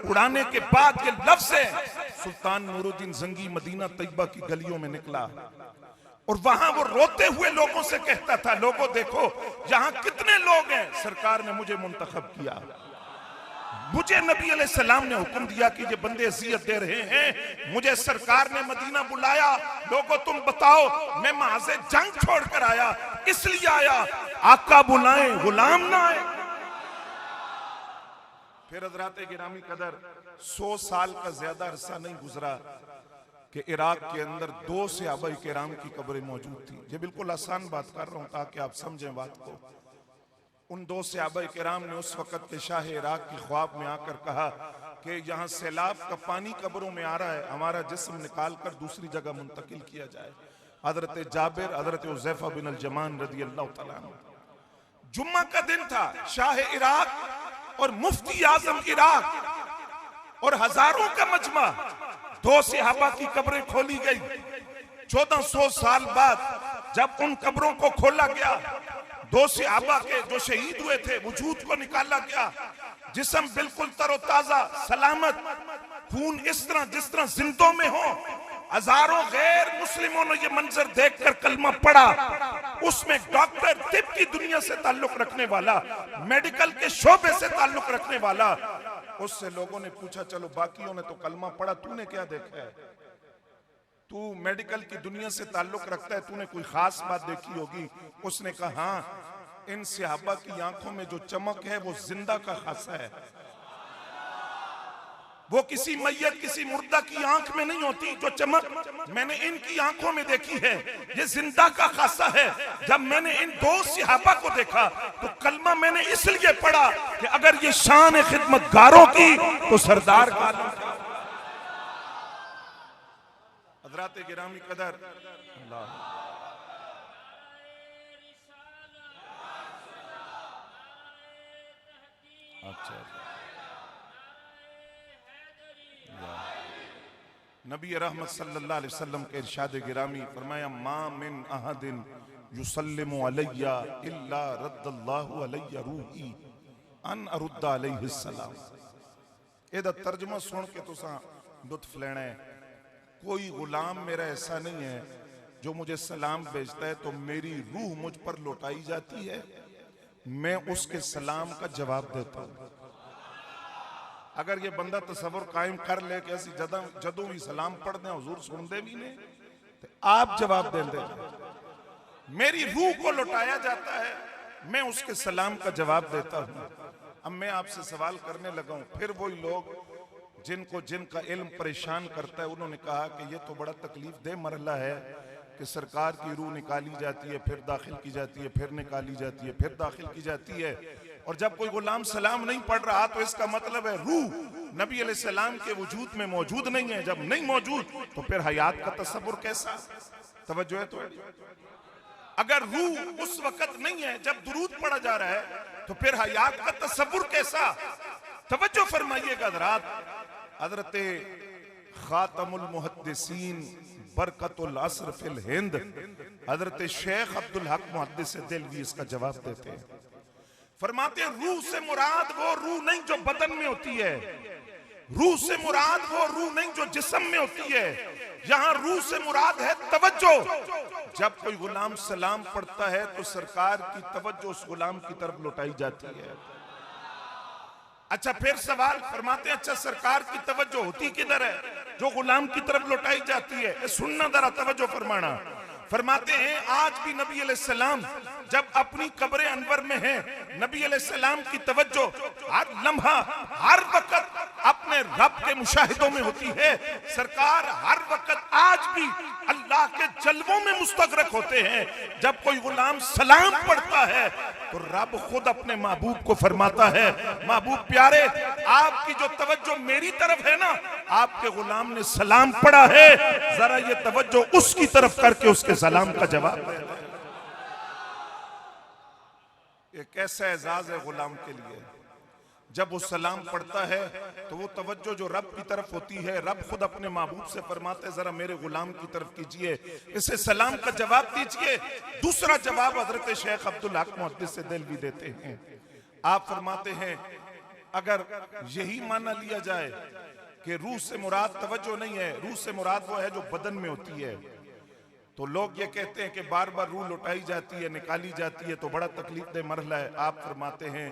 उड़ाने के बाद ये लफ्ज़ है, सुल्तान नूरुद्दीन जंगी मदीना तैयबा की गलियों में निकला। और वहां वो रोते हुए लोगों से कहता था, लोगों देखो यहां कितने लोग हैं, सरकार ने मुझे मुंतखब किया, मुझे नबी अलैहिस्सलाम ने हुक्म दिया कि ये बंदे अज़ियत दे रहे हैं, मुझे सरकार ने मदीना बुलाया, लोगों तुम बताओ, मैं महाज़े जंग छोड़कर आया, इसलिए आया, आका बुलाए गुलाम ना आए। फिर हज़रात गिरामी कदर 100 साल का ज्यादा अरसा नहीं गुजरा कि इराक के अंदर 2 सहाबाए किराम की कब्रें मौजूद थी। ये बिल्कुल आसान बात कर रहा हूं ताकि आप समझें बात को। उन 2 सहाबाए किराम ने उस वक्त के शाह इराक की ख्वाब में आकर कहा कि यहाँ सैलाब का पानी कब्रों में आ रहा है, हमारा जिस्म निकाल कर दूसरी जगह मुंतकिल किया जाए। हजरत जाबिर, हजरत हुज़ैफा बिन अल जमान रज़ी अल्लाह तआला अन्हु, जुम्मा का दिन था, शाह इराक और मुफ्ती आजम इराक और हजारों का मजमा, 2 सहाबा की कब्रें खोली गई। 1400 साल बाद जब उन कब्रों को खोला गया, 2 सहाबा के जो शहीद हुए थे वजूद को निकाला गया, जिस्म बिल्कुल तरोताजा सलामत, खून इस तरह जिस तरह जिंदों में हो। हजारों गैर मुस्लिमों ने ये मंजर देखकर कलमा पढ़ा। उसमें डॉक्टर, तिब की दुनिया से ताल्लुक रखने वाला, मेडिकल के शोबे से ताल्लुक रखने वाला, उससे लोगों ने पूछा चलो बाकियों ने तो कलमा पढ़ा, तूने क्या देखा है? तू मेडिकल की दुनिया से ताल्लुक रखता है, तूने कोई खास बात देखी होगी। उसने कहा हाँ, इन सहाबा की आंखों में जो चमक है वो जिंदा का खासा है, वो किसी मैयत किसी मुर्दा की आंख में नहीं होती। जो चमक मैंने इनकी आंखों में देखी है ये जिंदा का खासा है। जब मैंने इन 2 सहाबा को देखा तो कलमा मैंने इसलिए पढ़ा कि अगर ये शान खिदमतगारों की तो सरदार का। हज़रात गिरामी कदर, अल्लाह अच्छा, नबी रहमत सल्लल्लाहु अलैहि वसल्लम के इरशाद गिरामी फरमाया, मा मिन अहदिन युसल्लिमु अलैया इल्ला रद्दल्लाहु अलैया रूही अन अरुद्दा अलैहि सलाम। एदा तर्जुमा सुन के तुसा लुत्फ लेना है। कोई गुलाम मेरा ऐसा नहीं है जो मुझे सलाम भेजता है तो मेरी रूह मुझ पर लौटाई जाती है, मैं उसके सलाम का जवाब देता हूं। अगर ये बंदा तसव्वुर कायम कर ले कि असि जदों भी सलाम पढ़ते हैं हुजूर सुनते भी नहीं, तो आप जवाब देंगे, मेरी रूह को लौटाया जाता है, मैं उसके सलाम का जवाब देता हूं। अब मैं आपसे सवाल करने लगा हूं, फिर वही लोग जिनका इल्म परेशान करता है, उन्होंने कहा कि ये तो बड़ा तकलीफ दे मरला है कि सरकार की रूह निकाली जाती है, फिर दाखिल की जाती है, फिर निकाली जाती है, फिर दाखिल की जाती है, और जब कोई गुलाम सलाम नहीं पढ़ रहा तो इसका मतलब है रूह नबी अलैहिस्सलाम के वजूद में मौजूद नहीं है। जब नहीं मौजूद तो फिर हयात का तसव्वुर कैसा? तवज्जो है? तो अगर रूह उस वक्त नहीं है जब दुरूद पढ़ा जा रहा है तो फिर हयात का तसव्वुर कैसा? तवज्जो फरमाइएगा हज़रात। हज़रत खातमुल मुहद्दिसीन बरकतुल असर फिल हिंद हज़रत शेख अब्दुल हक मुहद्दिस देलवी इसका जवाब देते हैं। फरमाते रूह से मुराद वो रूह नहीं जो बदन में होती है, रूह से मुराद वो रूह नहीं जो जिस्म में होती है, यहां रूह से मुराद है तवज्जो। जब कोई गुलाम सलाम पढ़ता है तो सरकार की तवज्जो उस गुलाम की तरफ लौटाई जाती है। अच्छा, फिर सवाल फरमाते हैं, अच्छा सरकार की तवज्जो होती किधर है जो गुलाम की तरफ लौटाई जाती है? सुनना जरा, तवज्जो फरमाना। फरमाते हैं आज भी नबी अलैहिस्सलाम जब अपनी कब्र अनवर में हैं, नबी अलैहिस्सलाम की तवज्जो हर लम्हा हर वक्त अपने रब के मुशाहिदों में होती है। सरकार हर वक्त आज भी अल्लाह के जलवों में मुस्तगरक होते हैं। जब कोई गुलाम सलाम पढ़ता है तो रब खुद अपने महबूब को फरमाता है, महबूब प्यारे आपकी जो तवज्जो मेरी तरफ है ना, आपके गुलाम ने सलाम पढ़ा है, जरा ये तवज्जो उसकी तरफ करके उसके सलाम का जवाब दे। ये कैसा एजाज है गुलाम के लिए। जब वो सलाम पढ़ता है तो वो तवज्जो जो रब की तरफ होती है, रब खुद अपने महबूब से फरमाते हैं जरा मेरे गुलाम की तरफ कीजिए, इसे सलाम का जवाब दीजिए। दूसरा जवाब हजरत शेख अब्दुल हक मुहद्दिस देलवी देते हैं। आप फरमाते हैं अगर यही माना लिया जाए कि रूह से मुराद तवज्जो नहीं है, रूह से मुराद वो है जो बदन में होती है, तो लोग ये कहते हैं कि बार बार रूह लौटाई जाती है, निकाली जाती है, तो बड़ा तकलीफदेह मरहला है। आप फरमाते हैं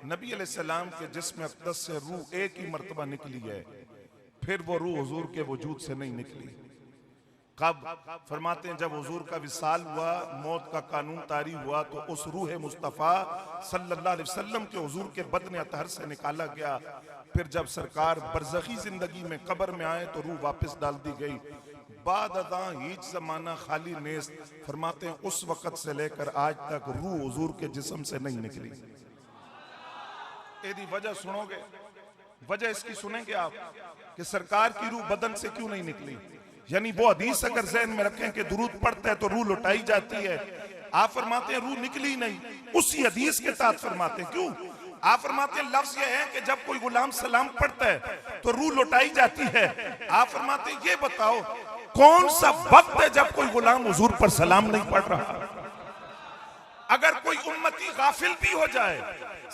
नबी अलैहिस्सलाम के जिस्म अक़दस से रूह एक ही मर्तबा निकली है, फिर वो रूह हुजूर के वजूद से नहीं निकली। कब? फरमाते हैं जब हुजूर का विसाल हुआ, मौत का कानून तारी हुआ, तो उस रूह मुस्तफ़ा सल्लल्लाहु अलैहि वसल्लम के हुजूर के बदन अतहर से निकाला गया। फिर जब सरकार बरज़खी जिंदगी में कब्र में आए तो रूह वापस डाल दी गई। बाद अदा हीच जमाना खाली नेस्त, फरमाते हैं उस वक़्त से लेकर आज तक रूह हुजूर के जिस्म से नहीं निकली। यदि वजह सुनोगे, वजह इसकी सुनेंगे आप कि सरकार की रूह बदन से क्यों नहीं निकली। यानी वो हदीस अगर ज़हन में रखें कि दुरूद पढ़ता है तो रूह लुटाई जाती है, आप फरमाते हैं रूह निकली नहीं, उसी हदीस के साथ फरमाते हैं क्यों? आप फरमाते हैं लफ्ज ये है कि जब कोई गुलाम सलाम पढ़ता है तो रूह लुटाई जाती है। आप फरमाते हैं ये बताओ कौन सा वक्त है जब कोई गुलाम हुजूर पर सलाम नहीं पढ़ रहा। अगर कोई उम्मती गाफिल भी हो जाए,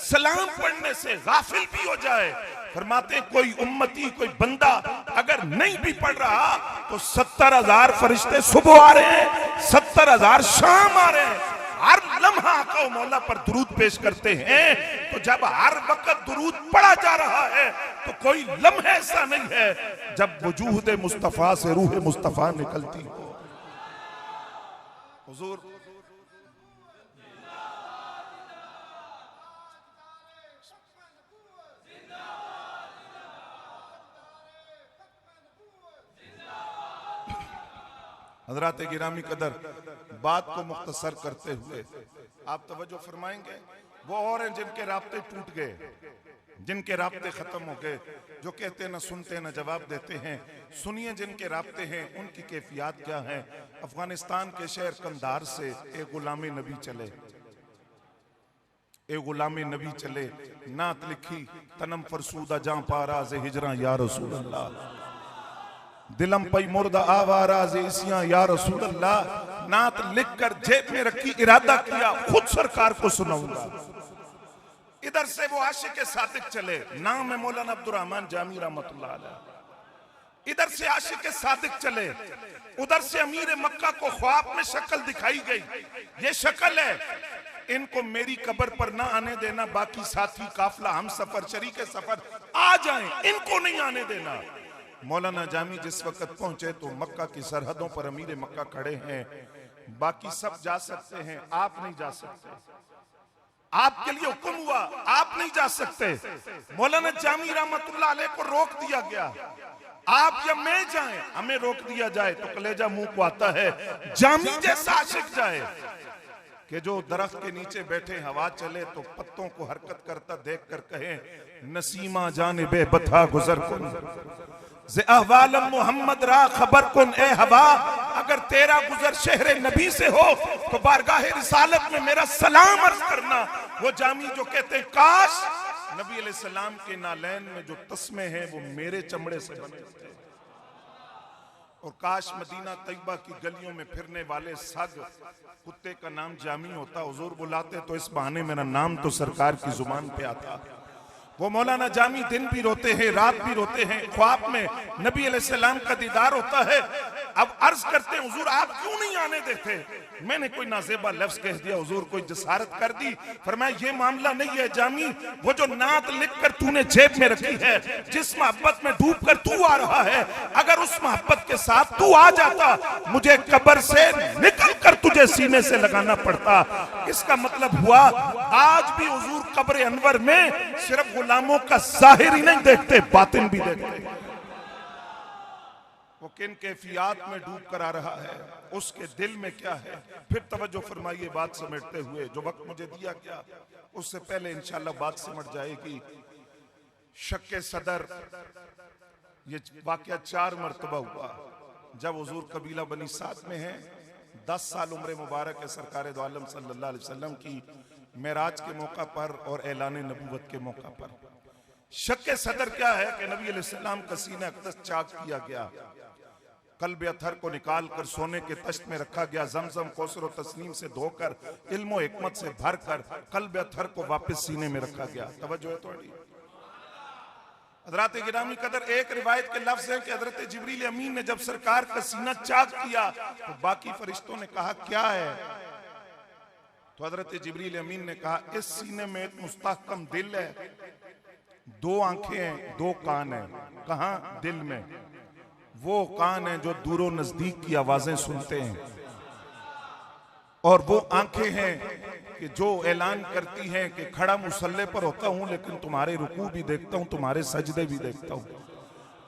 सलाम पढ़ने से गाफिल भी हो जाए, फरमाते कोई उम्मती कोई बंदा अगर नहीं भी पढ़ रहा तो 70,000 फरिश्ते सुबह आ रहे हैं, 70,000 शाम आ रहे हैं। हर लम्हा आका मौला पर दुरूद पेश करते हैं। तो जब हर वक्त दुरूद पढ़ा जा रहा है तो कोई लम्हा ऐसा नहीं है जब वजूद मुस्तफा से रूह मुस्तफा निकलती हो। हुजूर हज़रात गिरामी कदर, बात को मुख्तसर करते हुए आप तवज्जो फरमाएंगे। वो और हैं जिनके राब्ते टूट गए, जिनके राब्ते खत्म हो गए, जो कहते न सुनते न जवाब देते हैं। सुनिए जिनके राब्ते हैं उनकी कैफियत क्या है। अफगानिस्तान के शहर कंधार से एक गुलाम नबी चले, एक गुलाम नबी चले, नात लिखी तनम फरसूदा जां पारा से हिजरा या रसूल अल्लाह, दिलम पई मुर्दा आवारा ज़ेसियां या रसूल अल्लाह। नात लिखकर जेब में रखी, इरादा किया खुद सरकार को सुनाऊंगा। इधर से वो आशिक सादिक चले, नाम है मौलाना अब्दुर्रहमान जामी रहमतुल्लाह अलैह। इधर से आशिक सादिक चले, उधर से अमीर मक्का को ख्वाब में शक्ल दिखाई गई। ये शक्ल है, इनको मेरी कब्र पर ना आने देना, बाकी साथी काफिला हम सफर शरीके सफर आ जाएं, इनको नहीं आने देना। मौलाना जामी जिस वक्त पहुंचे तो मक्का की सरहदों पर अमीर मक्का खड़े हैं। बाकी सब जा सकते हैं, आप नहीं जा सकते, आपके लिए हुक्म हुआ, आप नहीं जा सकते। मौलाना जामी रहमतुल्लाह अलैह को रोक दिया गया, आप या मैं जाएं, हमें रोक दिया जाए तो कलेजा मुंह को आता है। जामी जैसा आशिक जाए कि जो दरख्त के नीचे बैठे हवा चले तो पत्तों को हरकत करता देख कर कहे नसीमा जानिबे बथा गुजर कुन ज़े अहवालम मोहम्मद रा खबर कुन। ए हवा अगर तेरा गुजर शहर नबी से हो तो बारगाह रिसालत में मेरा सलाम अर्ज करना। वो जामी जो कहते हैं काश नबी अलैहिस्सलाम के नालैन में जो तस्मे हैं वो मेरे चमड़े से बने थे, और काश मदीना तैयबा की गलियों में फिरने वाले सग कुत्ते का नाम जामी होता। हुजूर बुलाते तो इस बहाने मेरा नाम तो सरकार की जुबान पे आता। वो मौलाना जामी दिन भी रोते हैं, रात भी रोते हैं, ख्वाब में नबी अलैहिस्सलाम का दीदार होता है। अब अर्ज करते हैं हुजूर आप क्यों नहीं आने देते। मैंने कोई नाज़ेबा लफ्ज कह दिया, हुजूर कोई जसारत कर दी। फरमाया ये मामला नहीं है जामी, वो जो नात लिख कर तूने जेब में रखी है, जिस मोहब्बत में डूब कर तू आ रहा है, अगर उस मोहब्बत के साथ तू आ जाता मुझे कब्र से निकल कर तुझे सीने से लगाना पड़ता। इसका मतलब हुआ आज भी हुजूर कब्र अनवर में सिर्फ गुलामों का जाहिर ही नहीं देखते, बातिन भी देखते। वो किन कैफियत में डूब कर आ रहा है, उसके दिल में क्या है। फिर तवज्जो फरमाइए बात समेटते हुए, जो वक्त मुझे दिया गया उससे पहले इंशाल्लाह बात समझ जाएगी। शक्के सदर ये वाकया 4 मरतबा हुआ जब हुजूर कबीला बनी साद में है। 10 साल उम्र मुबारक है सरकार दो आलम सल्लल्लाहु अलैहि वसल्लम की मेराज के मौका पर और ऐलान नबूवत के मौका पर। शक्के सदर क्या है कि नबी अलैहिस्सलाम का सीना अक़दस चाक किया गया, कल्ब अथर को निकाल कर सोने के तश्त में रखा गया, जमजम कौसर और तस्नीम से धोकर इल्म हिकमत से भर कर कल्ब अथर को वापस सीने में रखा गया। तवज्जो है थोड़ी। हज़रात गिरामी कदर, एक रिवायत के लफ्ज है कि हजरत जिब्रील अमीन ने जब सरकार का सीना चाक किया तो बाकी फरिश्तों ने कहा क्या है? तो हजरत जिब्रील अमीन ने कहा इस सीने में एक मुस्तहकम दिल है, 2 आंखें हैं, 2 कान हैं। कहां? दिल में। वो कान है जो दूरों नजदीक की आवाजें सुनते हैं, और वो आंखें हैं कि जो ऐलान करती हैं कि खड़ा मुसल्ले पर होता हूं लेकिन तुम्हारे रुकू भी देखता हूं, तुम्हारे सजदे भी देखता हूं,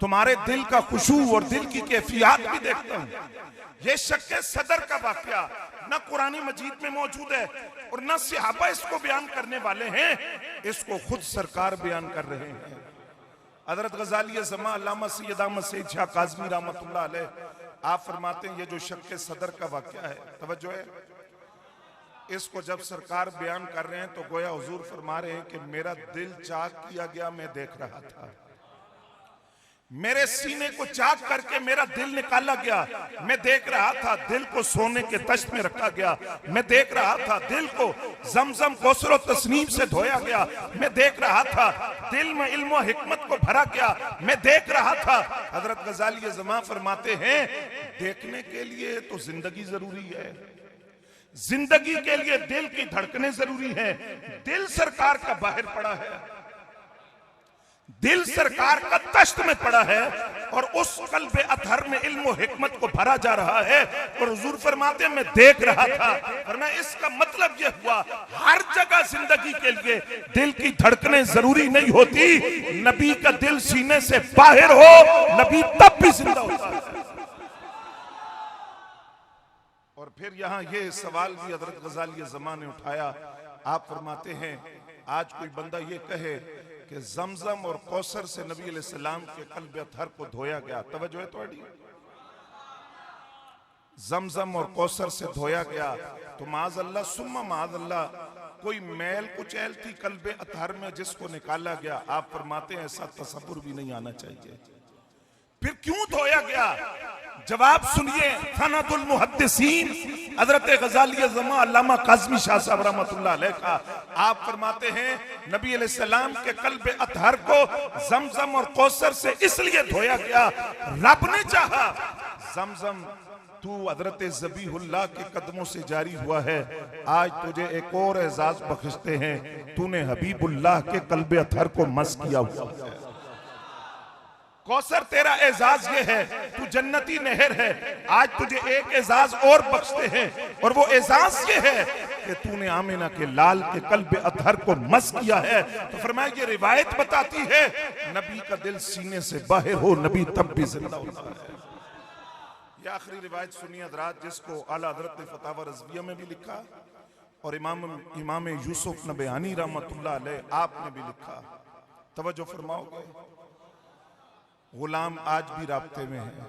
तुम्हारे दिल का खुशू और दिल की कैफियत भी देखता हूं। ये शक्के सदर का वाकया न कुरानी मजीद में मौजूद है और न सहाबा इसको बयान करने वाले हैं, इसको खुद सरकार बयान कर रहे हैं। हजरत गजाली ज़मा अल्लामा सैयद अहमद सईद शाह काज़मी रहमतुल्लाह अलैह आप फरमाते हैं ये जो शक्के सदर का वाकया है, तवज्जो है, इसको जब सरकार बयान कर रहे हैं तो गोया हुजूर फरमा रहे हैं कि मेरा दिल चाक किया गया, मैं देख रहा था। मेरे सीने को चाक करके मेरा दिल निकाला गया, मैं देख रहा था। दिल को सोने के तश्त में रखा गया, मैं देख रहा था। दिल को जमजम कौसर और तस्नीम से धोया गया, मैं देख रहा था। दिल में इल्म और हिकमत को भरा गया, मैं देख रहा था। हजरत गजाली ज़मा फरमाते हैं देखने के लिए तो जिंदगी जरूरी है, जिंदगी के लिए दिल की धड़कनें जरूरी है। दिल सरकार का बाहर पड़ा है, दिल सरकार का तश्त में पड़ा है और उस कल्बे अतहर में इल्म और हिकमत को भरा जा रहा है। और हुजूर फरमाते हैं मैं देख रहा था। और मैं इसका मतलब यह हुआ हर जगह जिंदगी के लिए दिल की धड़कनें जरूरी नहीं होती। नबी का दिल सीने से बाहर हो, नबी तब भी जिंदा होता है। और फिर यहां ये सवाल भी हजरत गजाली ज़मा ने उठाया। आप फरमाते हैं आज कोई बंदा ये कहे कि जमजम और कौसर से नबी अलैहिस्सलाम के कल्ब अतहर को धोया गया, तवज्जो है थोड़ी, जमजम और कौसर से धोया गया, तो माज़अल्लाह सुम्मा माज़अल्लाह कोई मैल कुचैल थी कल्ब अतहर में जिसको निकाला गया। आप फरमाते हैं ऐसा तसव्वुर भी नहीं आना चाहिए। फिर क्यों धोया गया? जवाब सुनिए, सनदुल मुहद्दिसीन हजरत गजाली ज़मा अल्लामा काज़मी शाह साहब रहमतुल्लाह अलैह का। आप फरमाते हैं नबी अलैहिस्सलाम के कल्ब अतहर को जमजम और कौसर से इसलिए धोया गया, रब ने चाहा जमजम तू हजरत ज़बीहुल्लाह के कदमों से जारी हुआ है, आज तुझे एक और एजाज बख्शते हैं, तूने हबीबुल्लाह के कल्ब अतहर को मस किया हुआ है। कौसर तेरा एजाज ये है, तू जन्नती नहर है, आज तुझे एक एजाज और बख्शते हैं और वो एजाज ये है कि तूने आमिना के लाल के कल्ब अतहर को मस किया है। तो फरमाया ये रिवायत बताती है नबी का दिल सीने से बाहर हो, नबी तब भी जिंदा होता है। ये आखिरी रिवायत सुनिए हजरात, जिसको आला हजरत ने फतावा रज़विया में भी लिखा और इमाम यूसुफ नबहानी रहमतुल्लाह अलैह आपने भी लिखा। तवज्जो फरमाओगे? गुलाम आज भी राब्ते में है,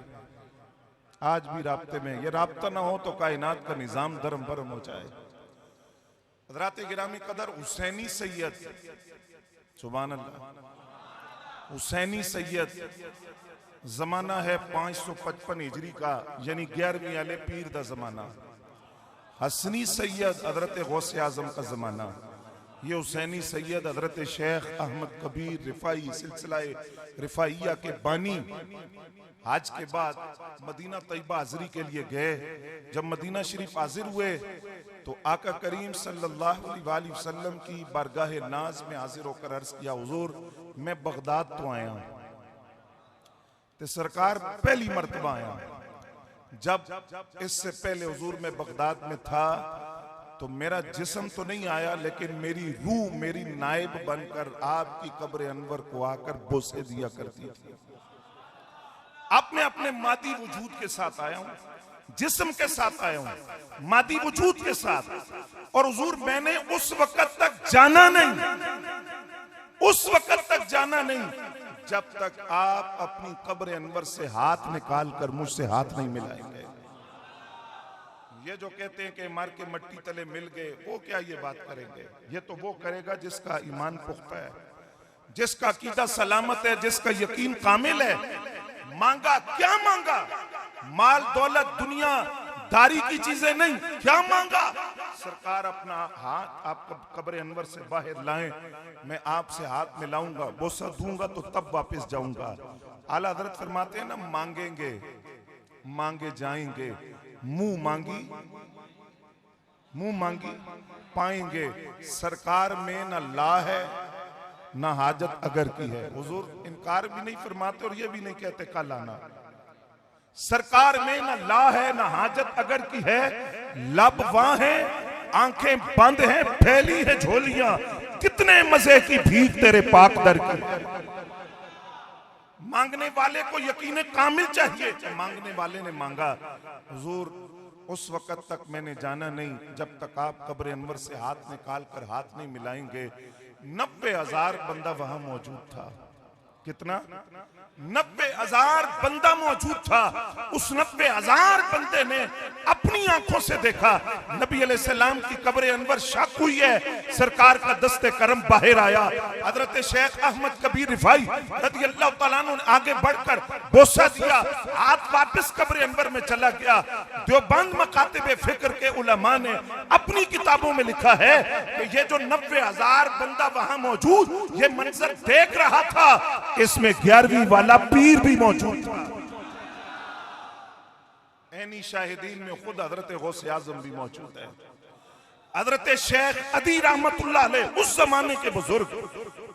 आज भी राब्ते में। ये राब्ता ना हो तो कायनात का निजाम दरम बरम हो जाए। हज़रात गिरामी कदर, हुसैनी सैयद, सुभान अल्लाह, हुसैनी सैयद जमाना है 555 हिजरी का, यानी 11वीं आले पीर का जमाना। हसनी सैयद हजरत गौसे आजम का जमाना। ये हुसैनी सैयद हजरत शेख अहमद कबीर रिफाई सिलसिला रिफाइया के बानी हज के बाद मदीना तैयबा हाजिरी के लिए गए। जब मदीना शरीफ हाजिर हुए तो आका करीम सल्लल्लाहु अलैहि वसल्लम की बारगाह नाज में हाजिर होकर अर्ज किया, हुजूर मैं बगदाद तो आया हूं। तो सरकार पहली मर्तबा आया। जब इससे पहले हुजूर मैं बगदाद में था तो मेरा जिस्म तो नहीं आया, लेकिन मेरी रूह मेरी नायब बनकर आपकी कब्र अनवर को आकर बोसे दिया करती थी। अब मैं अपने मादी वजूद के साथ आया हूं, जिस्म के साथ आया हूं, मादी वजूद के साथ। और हुजूर मैंने उस वक्त तक जाना नहीं, उस वक्त तक जाना नहीं जब तक आप अपनी कब्र अनवर से हाथ निकाल कर मुझसे हाथ नहीं मिलाएंगे। ये जो कहते हैं कि मार के मट्टी तले मिल गए, वो क्या ये बात करेंगे? ये तो वो करेगा जिसका ईमान पुख्ता है, जिसका अकीदा सलामत है, जिसका यकीन कामिल है। मांगा क्या मांगा? माल दौलत दुनिया दारी की चीजें नहीं। क्या मांगा? सरकार अपना हाथ आप कब्र अनवर से बाहर लाएं, मैं आपसे हाथ मिलाऊंगा, बोसा दूंगा तो तब वापस जाऊंगा। आला हजरत फरमाते हैं ना, मांगेंगे मांगे जाएंगे, मुंह मांगी पाएंगे। सरकार में ना ला है ना हाजत अगर की है। हुजूर इनकार भी नहीं फरमाते और ये भी नहीं कहते कल आना। सरकार में ना ला है ना हाजत अगर की है, लब वहां है, आंखें बंद हैं, फैली है झोलियां, कितने मजे की भीख तेरे पाक दर की। मांगने वाले को यकीन कामिल चाहिए। मांगने वाले ने मांगा। हुजूर उस वक्त तक मैंने जाना नहीं जब तक आप कब्र अनवर से हाथ निकाल कर हाथ नहीं मिलाएंगे। 90,000 बंदा वहां मौजूद था। कितना? 90,000 बंदा मौजूद था। उस 90,000 बंदे ने अपनी आंखों से देखा नबी अलैहिस्सलाम की कब्र अनवर शक हुई है, सरकार का दस्ते करम बाहर आया। हजरत शेख अहमद कबीर रिफाई रज़ियल्लाहु तआला अन्हु ने आगे बढ़कर बोसा दिया, हाथ वापस कब्र अनवर में चला गया। देवबंद मकातिब फिक्र के उलमा ने अपनी किताबों में लिखा है कि ये जो 90,000 बंदा वहां मौजूद ये मंजर देख रहा था, इसमें 11वीं वाला पीर भी मौजूद था। ऐनी शाहिदीन में खुद हजरत गौसे आजम भी मौजूद है। हजरत शेख अदी रहमतुल्लाह अलैह उस जमाने के बुजुर्ग,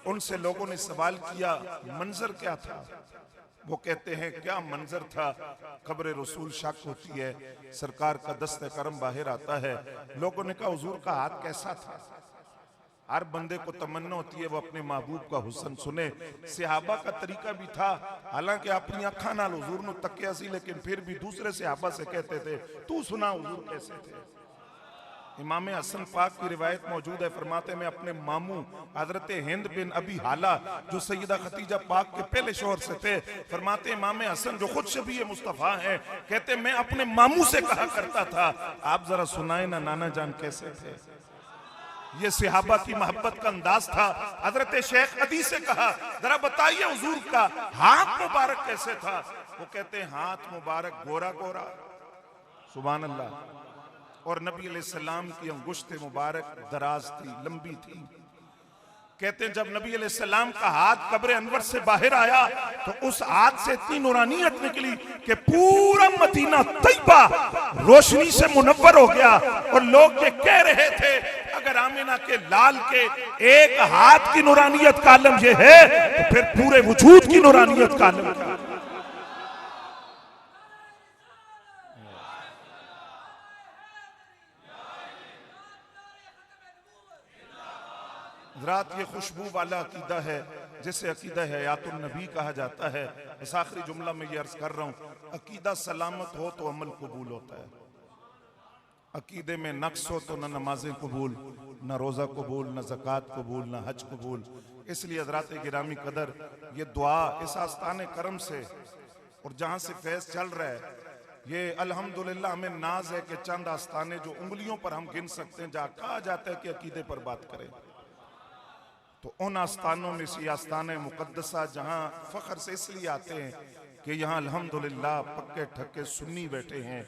उनसे लोगों ने सवाल किया मंजर क्या था? वो कहते हैं क्या मंजर था? कब्र रसूल शक होती है, सरकार का दस्ते करम बाहर आता है। लोगों ने कहा हुजूर का हाथ कैसा था? हर बंदे को तमन्ना होती है वो अपने महबूब का हुस्न सुने। सहाबा का तरीका भी था, हालांकि अपनी अखा नाल हुजूर नु तकिया सी, लेकिन फिर भी दूसरे सहाबा से कहते थे तू सुना हुजूर कैसे थे। इमाम हसन पाक की रिवायत मौजूद है, फरमाते मैं अपने मामू हजरत हिंद बिन अबी हाला जो सैयदा खतीजा पाक के पहले शोहर से थे, फरमाते इमाम हसन जो खुद शबीह मुस्तफा हैं, कहते मैं अपने मामू से कहा करता था आप जरा सुनाए ना नाना जान कैसे थे। ये सहाबा की मोहब्बत का अंदाज था। हजरत शेख अदी से कहा जरा बताइए हुजूर का हाथ मुबारक कैसे था? वो कहते हैं हाथ मुबारक गोरा गोरा, सुभान अल्लाह, और नबी अलैहिस्सलाम की अंगुश्त मुबारक दराज थी, लंबी थी। कहते हैं जब नबी अलैहिस्सलाम का हाथ कब्र अनवर से बाहर आया तो उस हाथ से इतनी नूरानियत निकली कि पूरा मदीना तैयबा रोशनी से मुनव्वर हो गया। और लोग ये कह रहे थे अगर आमिना के लाल के एक हाथ की नूरानियत का आलम ये है तो फिर पूरे वजूद की नूरानियत का आलम क्या? रात ये खुशबू वाला अकीदा है जिसे अकीदा हयातुन नबी कहा जाता है। इस आखिरी जुमला में ये अर्ज कर रहा हूं, अकीदा सलामत हो तो अमल कबूल होता है। अकीदे में नक्स हो तो न नमाजें कबूल, न रोजा कबूल, न ज़कात कबूल, न हज कबूल। इसलिए हज़रात गिरामी कदर ये दुआ इस आस्ताने करम से और जहां से फैज़ चल रहा है, ये अल्हम्दुलिल्लाह हमें नाज है कि चंद आस्ताने जो उंगलियों पर हम गिन सकते हैं जहाँ कहा जाता है कि अकीदे पर बात करें, तो उन आस्थानों में से आस्थाने मुकद्दसा जहां फख्र से इसलिए आते हैं कि यहाँ अल्हम्दुलिल्लाह पक्के ठक्के सुन्नी बैठे हैं।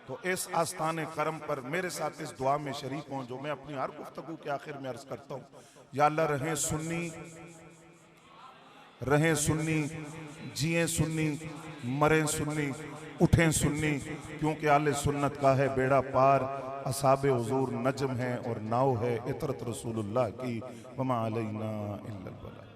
तो इस आस्थाने करम पर मेरे साथ इस दुआ में शरीक हों जो मैं अपनी हर गुफ्तगू के आखिर में अर्ज करता हूँ। या अल्लाह रहें सुन्नी, जिए सुन्नी, मरें सुन्नी, उठें सुन्नी, क्योंकि आले सुन्नत का है बेड़ा पार। असहाबे हुजूर नजम है और नाव है इतरत रसूलुल्लाह की, वमा अलैना इल्लल बलाग।